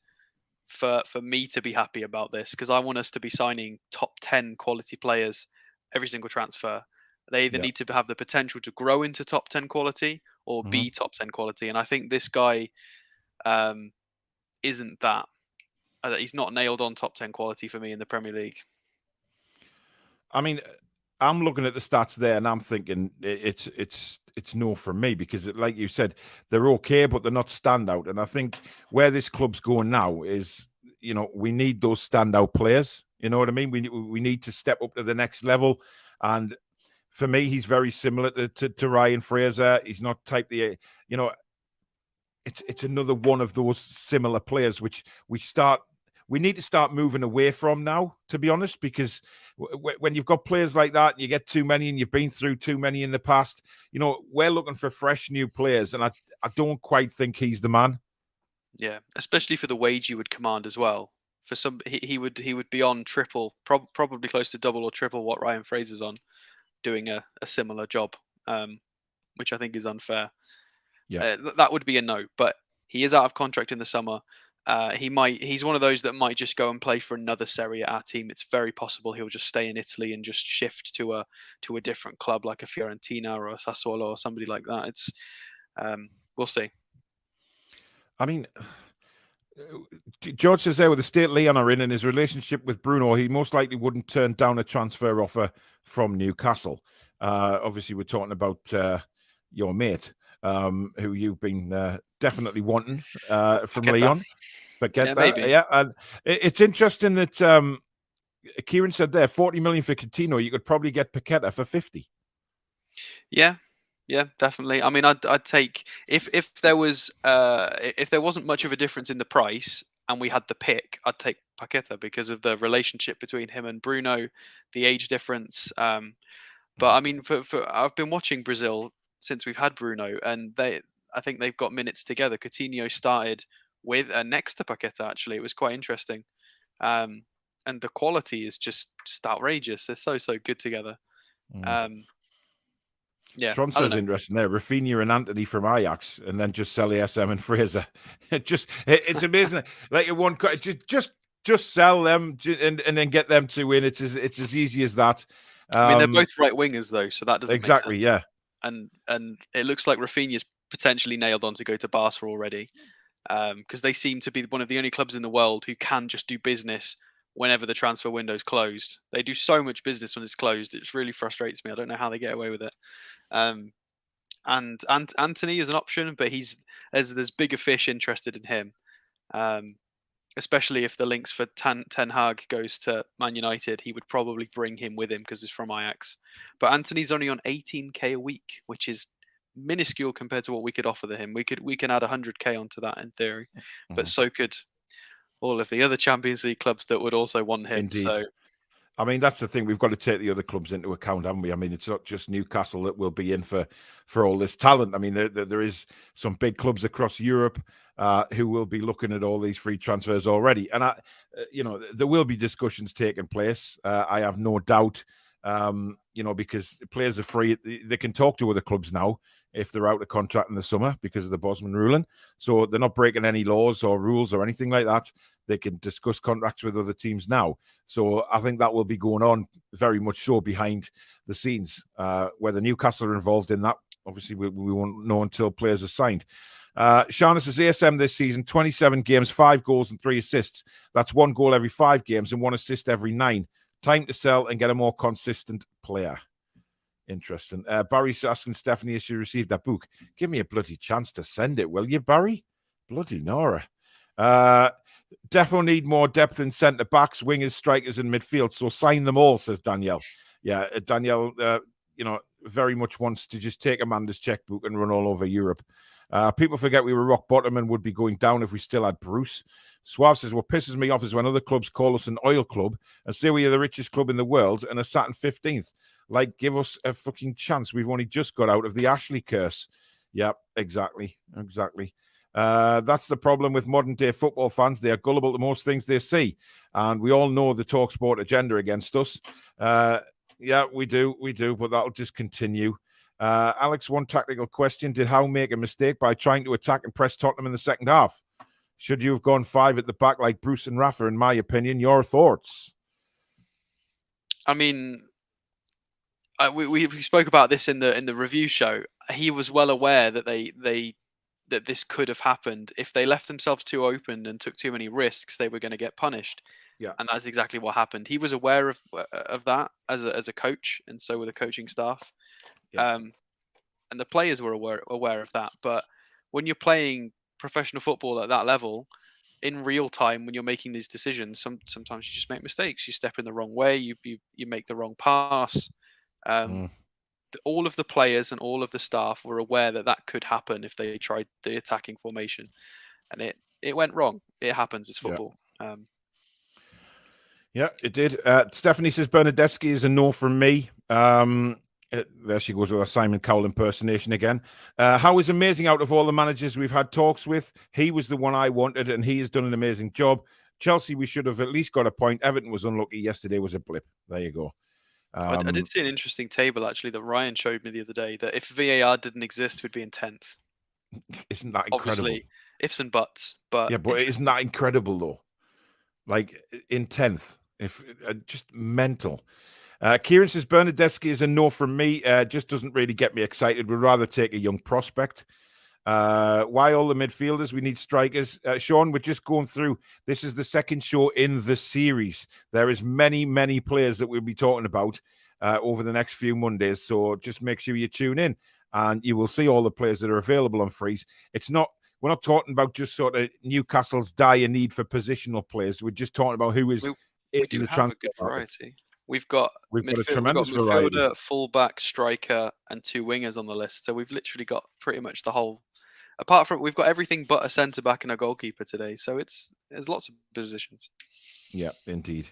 for me to be happy about this, because I want us to be signing top 10 quality players every single transfer. They either need to have the potential to grow into top 10 quality or be top 10 quality. And I think this guy isn't that. He's not nailed on top 10 quality for me in the Premier League. I mean, I'm looking at the stats there, and I'm thinking it's no from me, because, like you said, they're okay, but they're not standout. And I think where this club's going now is, we need those standout players. You know what I mean? We need to step up to the next level. And for me, he's very similar to Ryan Fraser. He's not type the, it's another one of those similar players which we need to start moving away from now, to be honest, because when you've got players like that, and you get too many, and you've been through too many in the past, we're looking for fresh new players, and I don't quite think he's the man. Yeah, especially for the wage you would command as well. For some, he would be on triple, probably close to double or triple what Ryan Fraser's on, doing a similar job, which I think is unfair. Yeah, that would be a no. But he is out of contract in the summer. He's one of those that might just go and play for another Serie A team. It's very possible he'll just stay in Italy and just shift to a different club like a Fiorentina or a Sassuolo or somebody like that. It's we'll see. I mean, George says there, with the state Leon are in and his relationship with Bruno, he most likely wouldn't turn down a transfer offer from Newcastle. Obviously, we're talking about your mate, who you've been definitely wanting from Leon. But get that, maybe. Yeah. And it's interesting that Kieran said there, 40 million for Coutinho. You could probably get Paqueta for 50. Yeah, definitely. I mean, I'd take if there wasn't much of a difference in the price and we had the pick, I'd take Paqueta because of the relationship between him and Bruno, the age difference. But I mean, for I've been watching Brazil since we've had Bruno, and I think they've got minutes together. Coutinho started with next to Paqueta. Actually, it was quite interesting, and the quality is just outrageous. They're so good together. Yeah, Tronster's interesting there. Rafinha and Antony from Ajax, and then just sell ASM and Fraser. It's amazing. Like one, just sell them and then get them to win. It's as easy as that. I mean, they're both right wingers though, so that doesn't exactly make sense. Yeah. And it looks like Rafinha's potentially nailed on to go to Barca already, because they seem to be one of the only clubs in the world who can just do business whenever the transfer window's closed. They do so much business when it's closed. It really frustrates me. I don't know how they get away with it. And Antony is an option, but there's bigger fish interested in him, especially if the links for Ten Hag goes to Man United. He would probably bring him with him because he's from Ajax. But Antony's only on 18k a week, which is minuscule compared to what we could offer to him. We can add 100k onto that in theory, but so could all of the other Champions League clubs that would also want him. Indeed. So, I mean, that's the thing. We've got to take the other clubs into account, haven't we? I mean, it's not just Newcastle that will be in for all this talent. I mean, there is some big clubs across Europe who will be looking at all these free transfers already. And, there will be discussions taking place. I have no doubt, because players are free. They can talk to other clubs now if they're out of contract in the summer because of the Bosman ruling. So they're not breaking any laws or rules or anything like that. They can discuss contracts with other teams now. So I think that will be going on very much so behind the scenes. Whether Newcastle are involved in that, obviously we won't know until players are signed. Shana says ASM this season, 27 games, 5 goals and 3 assists. That's 1 goal every 5 games and 1 assist every 9. Time to sell and get a more consistent player. Interesting. Barry's asking Stephanie if she received that book. Give me a bloody chance to send it, will you, Barry? Bloody Nora. Defo need more depth in centre backs, wingers, strikers, and midfield. So sign them all, says Danielle. Yeah, Danielle, very much wants to just take Amanda's checkbook and run all over Europe. People forget we were rock bottom and would be going down if we still had Bruce. Suave says, what pisses me off is when other clubs call us an oil club and say we are the richest club in the world and are sat in 15th. Like, give us a fucking chance. We've only just got out of the Ashley curse. Yeah, exactly. That's the problem with modern day football fans. They are gullible to most things they see. And we all know the TalkSport agenda against us. Yeah, we do, but that'll just continue. Alex, one tactical question. Did Howe make a mistake by trying to attack and press Tottenham in the second half? Should you have gone 5 at the back like Bruce and Rafa, in my opinion? Your thoughts? I mean, we spoke about this in the review show. He was well aware that that this could have happened. If they left themselves too open and took too many risks, they were going to get punished. Yeah, and that's exactly what happened. He was aware of that as a coach, and so were the coaching staff. Yeah. And the players were aware of that. But when you're playing professional football at that level, in real time, when you're making these decisions, sometimes you just make mistakes. You step in the wrong way. You make the wrong pass. All of the players and all of the staff were aware that could happen if they tried the attacking formation, and it went wrong. It happens. It's football. Yeah, it did. Stephanie says Bernardeschi is a no from me. There she goes with a Simon Cowell impersonation again. Howe is amazing out of all the managers we've had talks with. He was the one I wanted, and he has done an amazing job. Chelsea, we should have at least got a point. Everton was unlucky. Yesterday was a blip. There you go. I did see an interesting table, actually, that Ryan showed me the other day, that if VAR didn't exist, we'd be in 10th. Isn't that incredible? Obviously, ifs and buts. But yeah, but isn't that incredible, though? Like, in 10th. Just mental. Kieran says Bernardeschi is a no from me. Just doesn't really get me excited. Would rather take a young prospect. Why all the midfielders? We need strikers. Sean, we're just going through. This is the second show in the series. There is many players that we'll be talking about over the next few Mondays. So just make sure you tune in, and you will see all the players that are available on Freeze. We're not talking about just sort of Newcastle's dire need for positional players. We're just talking about who is. We do have a good variety. We've got a tremendous variety. Midfielder, fullback, striker, and 2 wingers on the list. So we've literally got pretty much the whole. Apart from, we've got everything but a centre back and a goalkeeper today. So there's lots of positions. Yeah, indeed.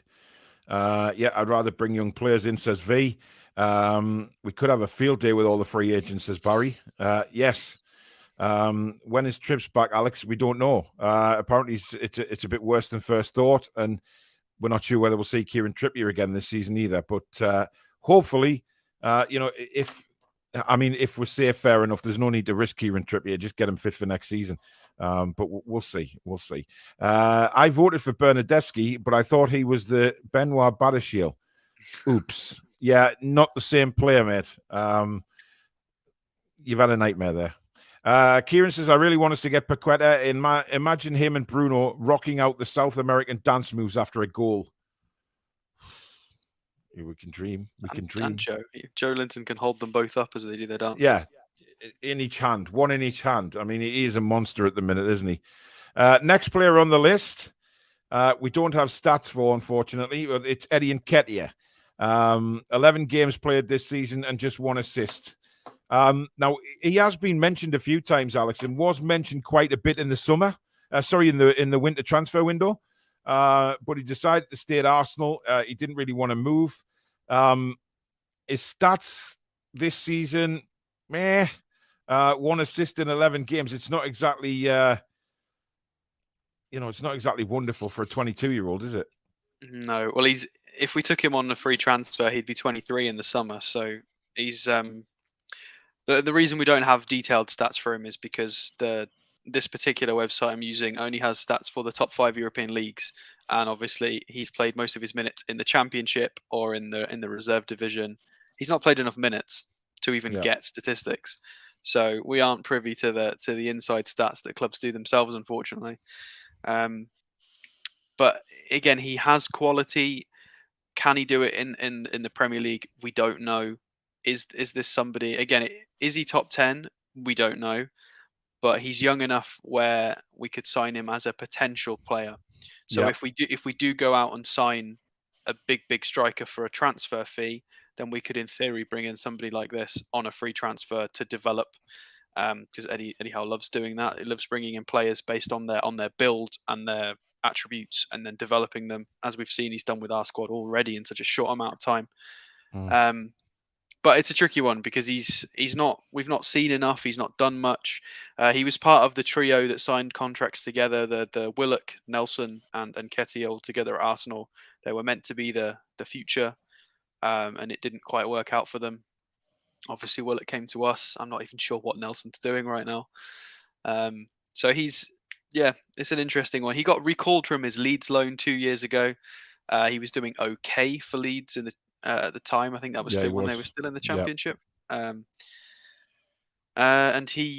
I'd rather bring young players in, says V. We could have a field day with all the free agents, says Barry. Yes. When is Trips back, Alex? We don't know. Apparently, it's a bit worse than first thought, and we're not sure whether we'll see Kieran Trippier again this season either. But hopefully, if we're safe, fair enough. There's no need to risk Kieran Trippier. Just get him fit for next season. But we'll see. I voted for Bernardeschi, but I thought he was the Benoit Badiashile. Oops. Yeah, not the same player, mate. You've had a nightmare there. Kieran says, I really want us to get Paqueta. Imagine him and Bruno rocking out the South American dance moves after a goal. We can dream. And Joe Linton can hold them both up as they do their dances. Yeah, in each hand. One in each hand. I mean, he is a monster at the minute, isn't he? Next player on the list, we don't have stats for, unfortunately, but it's Eddie Nketiah. 11 games played this season and just 1 assist. Now, he has been mentioned a few times, Alex, and was mentioned quite a bit in the summer. In the winter transfer window. But he decided to stay at Arsenal. He didn't really want to move. His stats this season, 1 assist in 11 games. It's not exactly, it's not exactly wonderful for a 22-year-old, is it? No. Well, if we took him on a free transfer, he'd be 23 in the summer. So he's the reason we don't have detailed stats for him is because this particular website I'm using only has stats for the top 5 European leagues, and obviously he's played most of his minutes in the Championship or in the reserve division. He's not played enough minutes to even get statistics. So we aren't privy to the inside stats that clubs do themselves, unfortunately. But again, he has quality. Can he do it in the Premier League? We don't know. Is this somebody again? Is he top 10? We don't know. But he's young enough where we could sign him as a potential player. So Yeah. if we do go out and sign a big striker for a transfer fee, then we could in theory bring in somebody like this on a free transfer to develop. Because Eddie Howe loves doing that. He loves bringing in players based on their build and their attributes, and then developing them, as we've seen he's done with our squad already in such a short amount of time. But it's a tricky one because we've not seen enough. He's not done much. He was part of the trio that signed contracts together, the Willock, Nelson, and Nketiah all together at Arsenal. They were meant to be the future, and it didn't quite work out for them. Obviously, Willock came to us. I'm not even sure what Nelson's doing right now. So it's an interesting one. He got recalled from his Leeds loan 2 years ago. He was doing okay for Leeds at the time. I think that was still when they were still in the Championship. And he's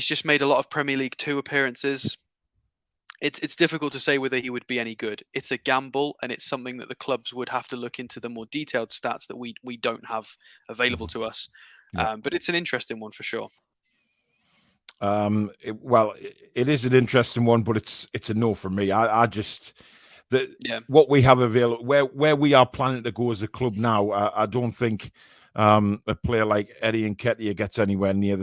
just made a lot of Premier League 2 appearances. It's difficult to say whether he would be any good. It's a gamble, and it's something that the clubs would have to look into the more detailed stats that we don't have available to us. But it's an interesting one for sure. It is an interesting one, but it's a no for me. What we have available, where we are planning to go as a club now, I don't think a player like Eddie Nketiah gets anywhere near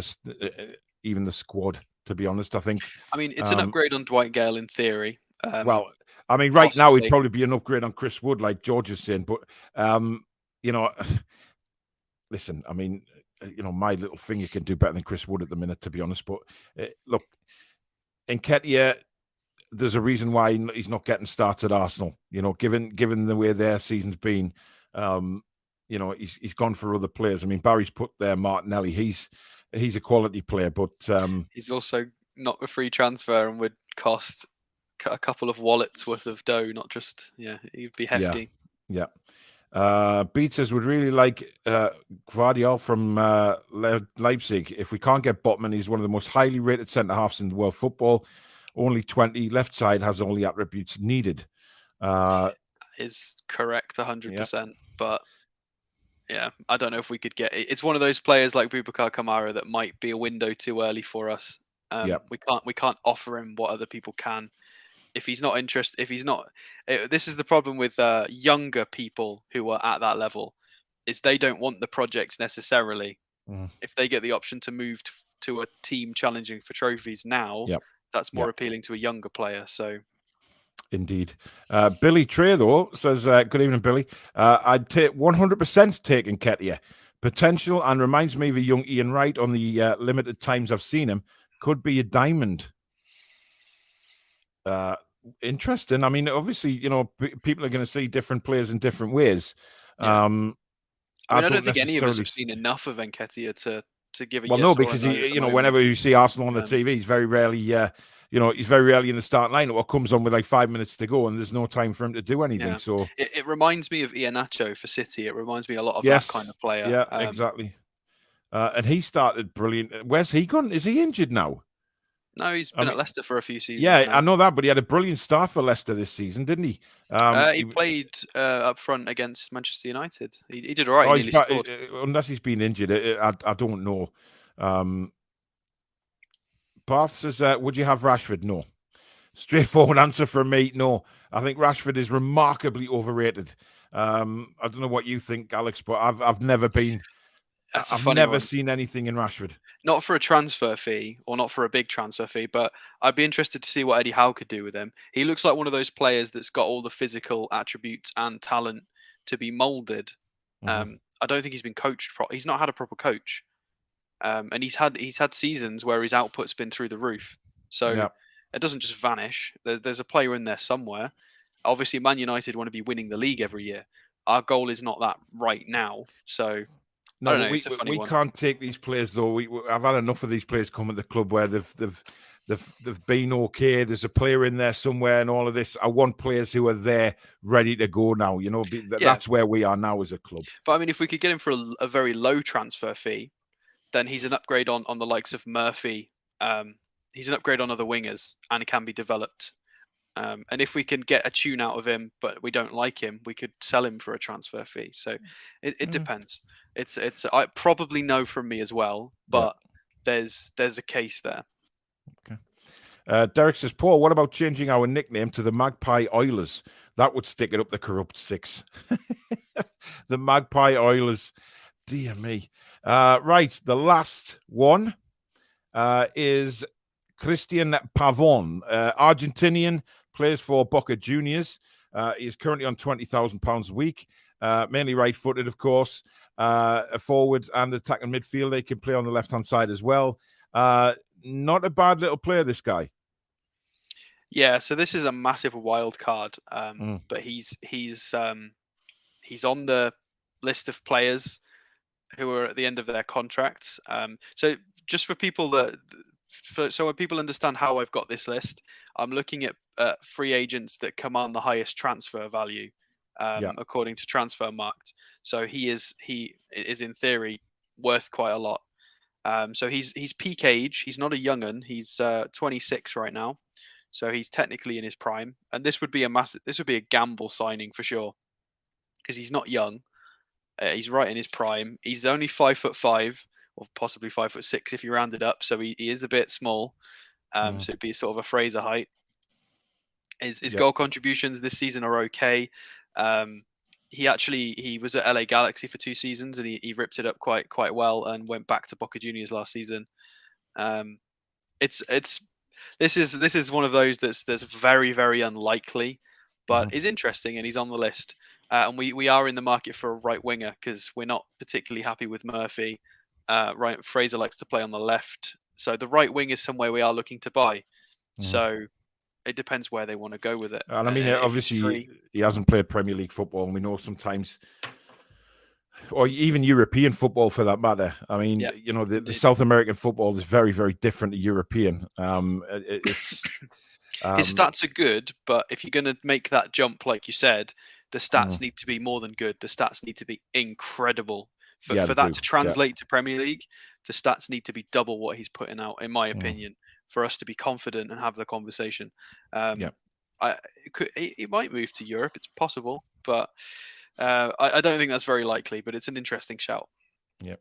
even the squad. To be honest, I think. I mean, it's an upgrade on Dwight Gale in theory. Right now he'd probably be an upgrade on Chris Wood, like George is saying. But listen, I mean, my little finger can do better than Chris Wood at the minute, to be honest. But look, Nketiah, there's a reason why he's not getting started at Arsenal. Given the way their season's been, he's gone for other players. I mean, Barry's put there Martinelli. He's a quality player, but he's also not a free transfer and would cost a couple of wallets worth of dough. Not just he'd be hefty. Yeah. Beat says would really like Gvardiol from Leipzig. If we can't get Botman, he's one of the most highly rated centre halves in world football. Only 20, left side has all the attributes needed. Is correct 100%, but yeah, I don't know if we could get it. It's one of those players like Boubacar Kamara that might be a window too early for us. We can't offer him what other people can. If he's not interested, this is the problem with younger people who are at that level, is they don't want the project necessarily. If they get the option to move to a team challenging for trophies now, that's more appealing to a younger player. So. Indeed. Billy Trey, though, says, good evening, Billy. I'd take 100% take Nketiah. Potential, and reminds me of a young Ian Wright on the limited times I've seen him. Could be a diamond. Interesting. I mean, obviously, people are going to see different players in different ways. I don't think any of us have seen enough of Nketiah to give a yes or no. Because whenever you see Arsenal on the TV, he's very rarely, he's very rarely in the starting lineup or comes on with like 5 minutes to go, and there's no time for him to do anything. Yeah. So it reminds me of Iheanacho for City. It reminds me a lot of that kind of player. Yeah, exactly. And he started brilliant. Where's he gone? Is he injured now? No, he's been at Leicester for a few seasons. Yeah, now. I know that, but he had a brilliant start for Leicester this season, didn't he? He played up front against Manchester United. He did all right. Unless he's been injured, I don't know. Bath says, would you have Rashford? No. Straightforward answer from me, no. I think Rashford is remarkably overrated. I don't know what you think, Alex, but I've never been... I've never seen anything in Rashford. Not for a transfer fee, or not for a big transfer fee, but I'd be interested to see what Eddie Howe could do with him. He looks like one of those players that's got all the physical attributes and talent to be moulded. I don't think he's been coached. He's not had a proper coach, and he's had seasons where his output's been through the roof. So it doesn't just vanish. There's a player in there somewhere. Obviously, Man United want to be winning the league every year. Our goal is not that right now. So. No, we can't take these players though. I've had enough of these players come at the club where they've been okay. There's a player in there somewhere, and all of this. I want players who are there, ready to go now. That's where we are now as a club. But I mean, if we could get him for a very low transfer fee, then he's an upgrade on the likes of Murphy. He's an upgrade on other wingers and can be developed. And if we can get a tune out of him, but we don't like him, we could sell him for a transfer fee. So it depends. It's I probably no from me as well, but there's a case there. Okay. Derek says, Paul, what about changing our nickname to the Magpie Oilers? That would stick it up the corrupt six. The Magpie Oilers. Dear me. Right. The last one is Christian Pavon, Argentinian, plays for Boca Juniors. He is currently on £20,000 a week, mainly right-footed, of course. A forward and attacking midfield. They can play on the left-hand side as well. Not a bad little player, this guy. Yeah, so this is a massive wild card, but he's on the list of players who are at the end of their contracts. So just for people so when people understand how I've got this list, I'm looking at free agents that command the highest transfer value, according to Transfermarkt. So he is in theory worth quite a lot. So he's peak age. He's not a young'un. He's 26 right now. So he's technically in his prime, and this would be a gamble signing for sure, because he's not young. He's right in his prime. He's only 5'5", or possibly 5'6" if you round it up. So he is a bit small. So it'd be sort of a Fraser height. His goal contributions this season are okay. He was at LA Galaxy for 2 seasons, and he ripped it up quite well, and went back to Boca Juniors last season. This is one of those that's very, very unlikely, but is interesting, and he's on the list. And we are in the market for a right winger, because we're not particularly happy with Murphy. Right, Fraser likes to play on the left, so the right wing is somewhere we are looking to buy. So it depends where they want to go with it. And I mean, obviously, he hasn't played Premier League football, and we know sometimes, or even European football for that matter. I mean, the South American football is very, very different to European. His stats are good, but if you're going to make that jump, like you said, the stats need to be more than good. The stats need to be incredible. For that to translate to Premier League, the stats need to be double what he's putting out, in my opinion, for us to be confident and have the conversation. It might move to Europe. It's possible, but I don't think that's very likely. But it's an interesting shout. Yeah.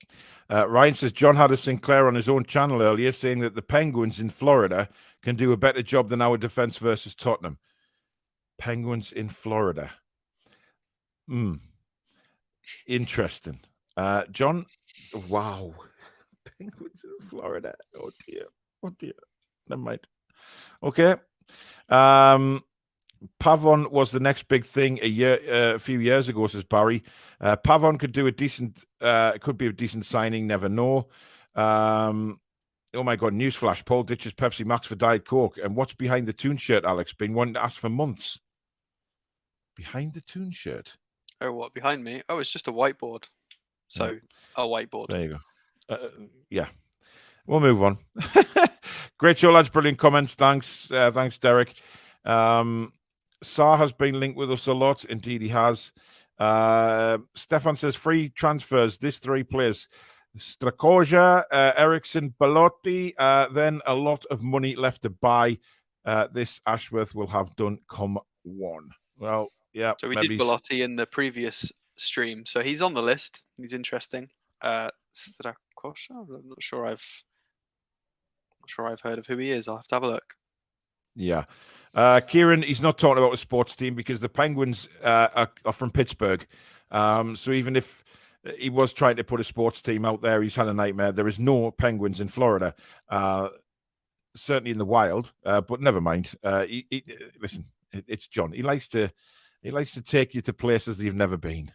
Ryan says John had a Sinclair on his own channel earlier saying that the Penguins in Florida can do a better job than our defense versus Tottenham. Penguins in Florida. Interesting. John, wow. Penguins in Florida. Oh dear. Never mind. Okay. Pavon was the next big thing a few years ago, says Barry. Pavon could be a decent signing, never know. Oh my God, newsflash. Paul ditches Pepsi Max for Diet Coke. And what's behind the Toon shirt, Alex? Been wanting to ask for months. Behind the Toon shirt? Oh, what, behind me? Oh, it's just a whiteboard. So, a whiteboard. There you go. Yeah. We'll move on. Great show, lads. Brilliant comments. Thanks. Thanks, Derek. Sa has been linked with us a lot. Indeed, he has. Stefan says free transfers. This 3 players. Strakoja, Eriksson, Belotti, then a lot of money left to buy. This Ashworth will have done come 1. Well, yeah. So we did Belotti in the previous stream. So he's on the list. He's interesting. Strakoja, I'm not sure I've heard of who he is. I'll have to have a look. Yeah. Kieran, he's not talking about a sports team because the Penguins are from Pittsburgh. So even if he was trying to put a sports team out there, he's had a nightmare. There is no Penguins in Florida, certainly in the wild, but never mind. Listen, it's John. He likes to take you to places that you've never been.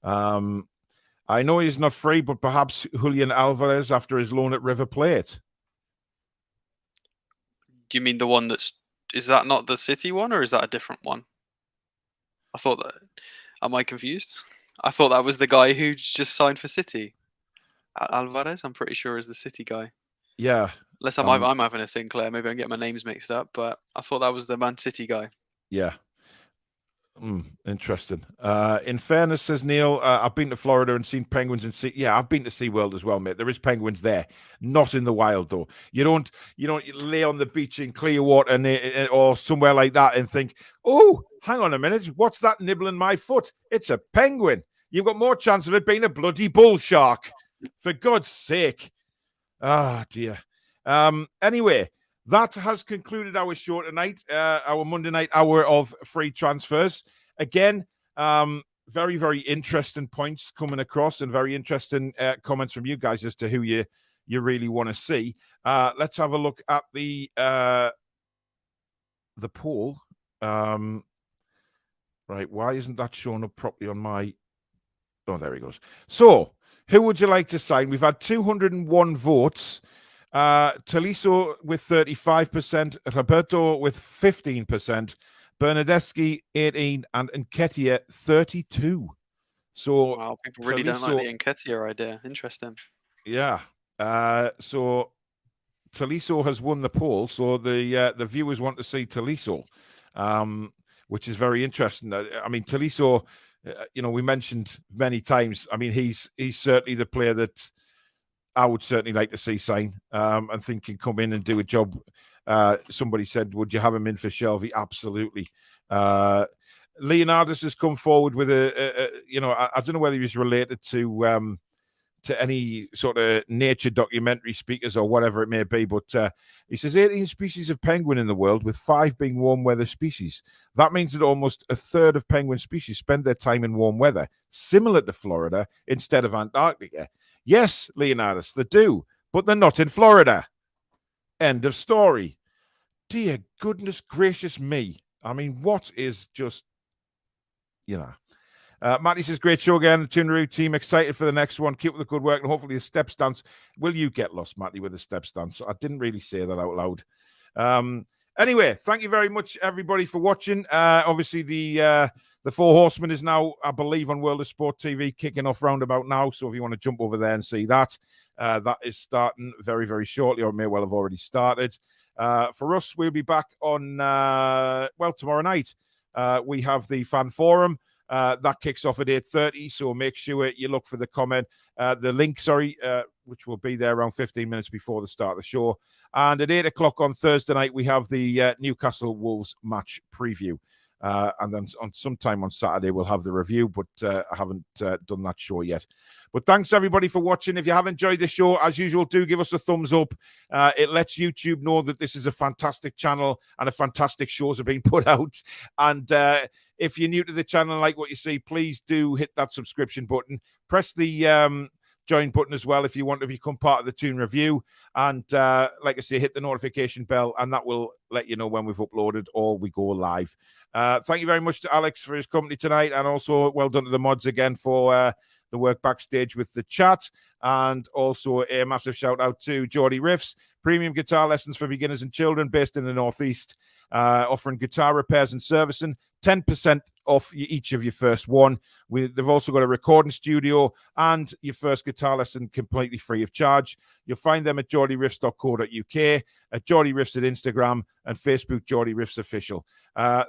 I know he's not free, but perhaps Julian Alvarez after his loan at River Plate. Do you mean the one is that not the City one, or is that a different one? I thought that. Am I confused? I thought that was the guy who just signed for City. Alvarez, I'm pretty sure, is the City guy. Yeah. Unless I'm having a Sinclair. Maybe I'm getting my names mixed up, but I thought that was the Man City guy. Yeah. Interesting. In fairness, says Neil, I've been to Florida and seen penguins in sea. Yeah, I've been to SeaWorld as well, mate. There is penguins there, not in the wild though. You don't lay on the beach in Clearwater or somewhere like that and think, oh, hang on a minute, what's that nibbling my foot? It's a penguin. You've got more chance of it being a bloody bull shark. For God's sake. Ah, dear. Anyway. That has concluded our show tonight, our Monday night hour of free transfers. Again, very, very interesting points coming across and very interesting comments from you guys as to who you really want to see. Let's have a look at the poll. Right, why isn't that showing up properly on my... Oh, there he goes. So, who would you like to sign? We've had 201 votes. Tolisso with 35%, Roberto with 15%, Bernardeschi 18%, and Nketiah 32%. So wow, people really don't like the Nketiah idea. Interesting. Yeah. So Tolisso has won the poll. So the viewers want to see Tolisso, which is very interesting. I mean, Tolisso, we mentioned many times. I mean, he's certainly the player that I would certainly like to see sign and think can come in and do a job. Somebody said, would you have him in for Shelby? Absolutely. Leonardus has come forward with I don't know whether he's related to any sort of nature documentary speakers or whatever it may be, but he says 18 species of penguin in the world, with 5 being warm weather species. That means that almost a third of penguin species spend their time in warm weather, similar to Florida instead of Antarctica. Yes, Leonardus, they do, but they're not in Florida. End of story. Dear goodness gracious me. I mean, what is just, Matty says, great show again. The Toon Review team excited for the next one. Keep up the good work and hopefully the step stance. Will you get lost, Matty, with the step stance? I didn't really say that out loud. Anyway, thank you very much, everybody, for watching. Obviously, the Four Horsemen is now, I believe, on World of Sport TV, kicking off roundabout now. So if you want to jump over there and see that, that is starting very, very shortly, or may well have already started. For us, we'll be back on, tomorrow night. We have the fan forum. That kicks off at 8:30, so make sure you look for the link, which will be there around 15 minutes before the start of the show. And at 8 o'clock on Thursday night, we have the Newcastle Wolves match preview. And then sometime on Saturday, we'll have the review, but I haven't done that show yet. But thanks, everybody, for watching. If you have enjoyed the show, as usual, do give us a thumbs up. It lets YouTube know that this is a fantastic channel and a fantastic shows are being put out. And if you're new to the channel and like what you see, please do hit that subscription button. Press the join button as well if you want to become part of the Toon Review. And like I say, hit the notification bell, and that will let you know when we've uploaded or we go live. Thank you very much to Alex for his company tonight, and also well done to the mods again for the work backstage with the chat. And also a massive shout out to Geordie Riffs, premium guitar lessons for beginners and children based in the Northeast, offering guitar repairs and servicing, 10% off each of your first one. They've also got a recording studio and your first guitar lesson completely free of charge. You'll find them at geordieriffs.co.uk, at Geordie Riffs at Instagram, and Facebook Geordie Riffs Official.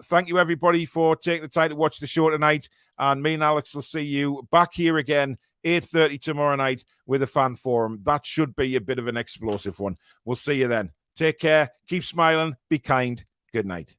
Thank you, everybody, for taking the time to watch the show tonight. And me and Alex will see you back here again, 8:30 tomorrow night with a fan forum. That should be a bit of an explosive one. We'll see you then. Take care. Keep smiling. Be kind. Good night.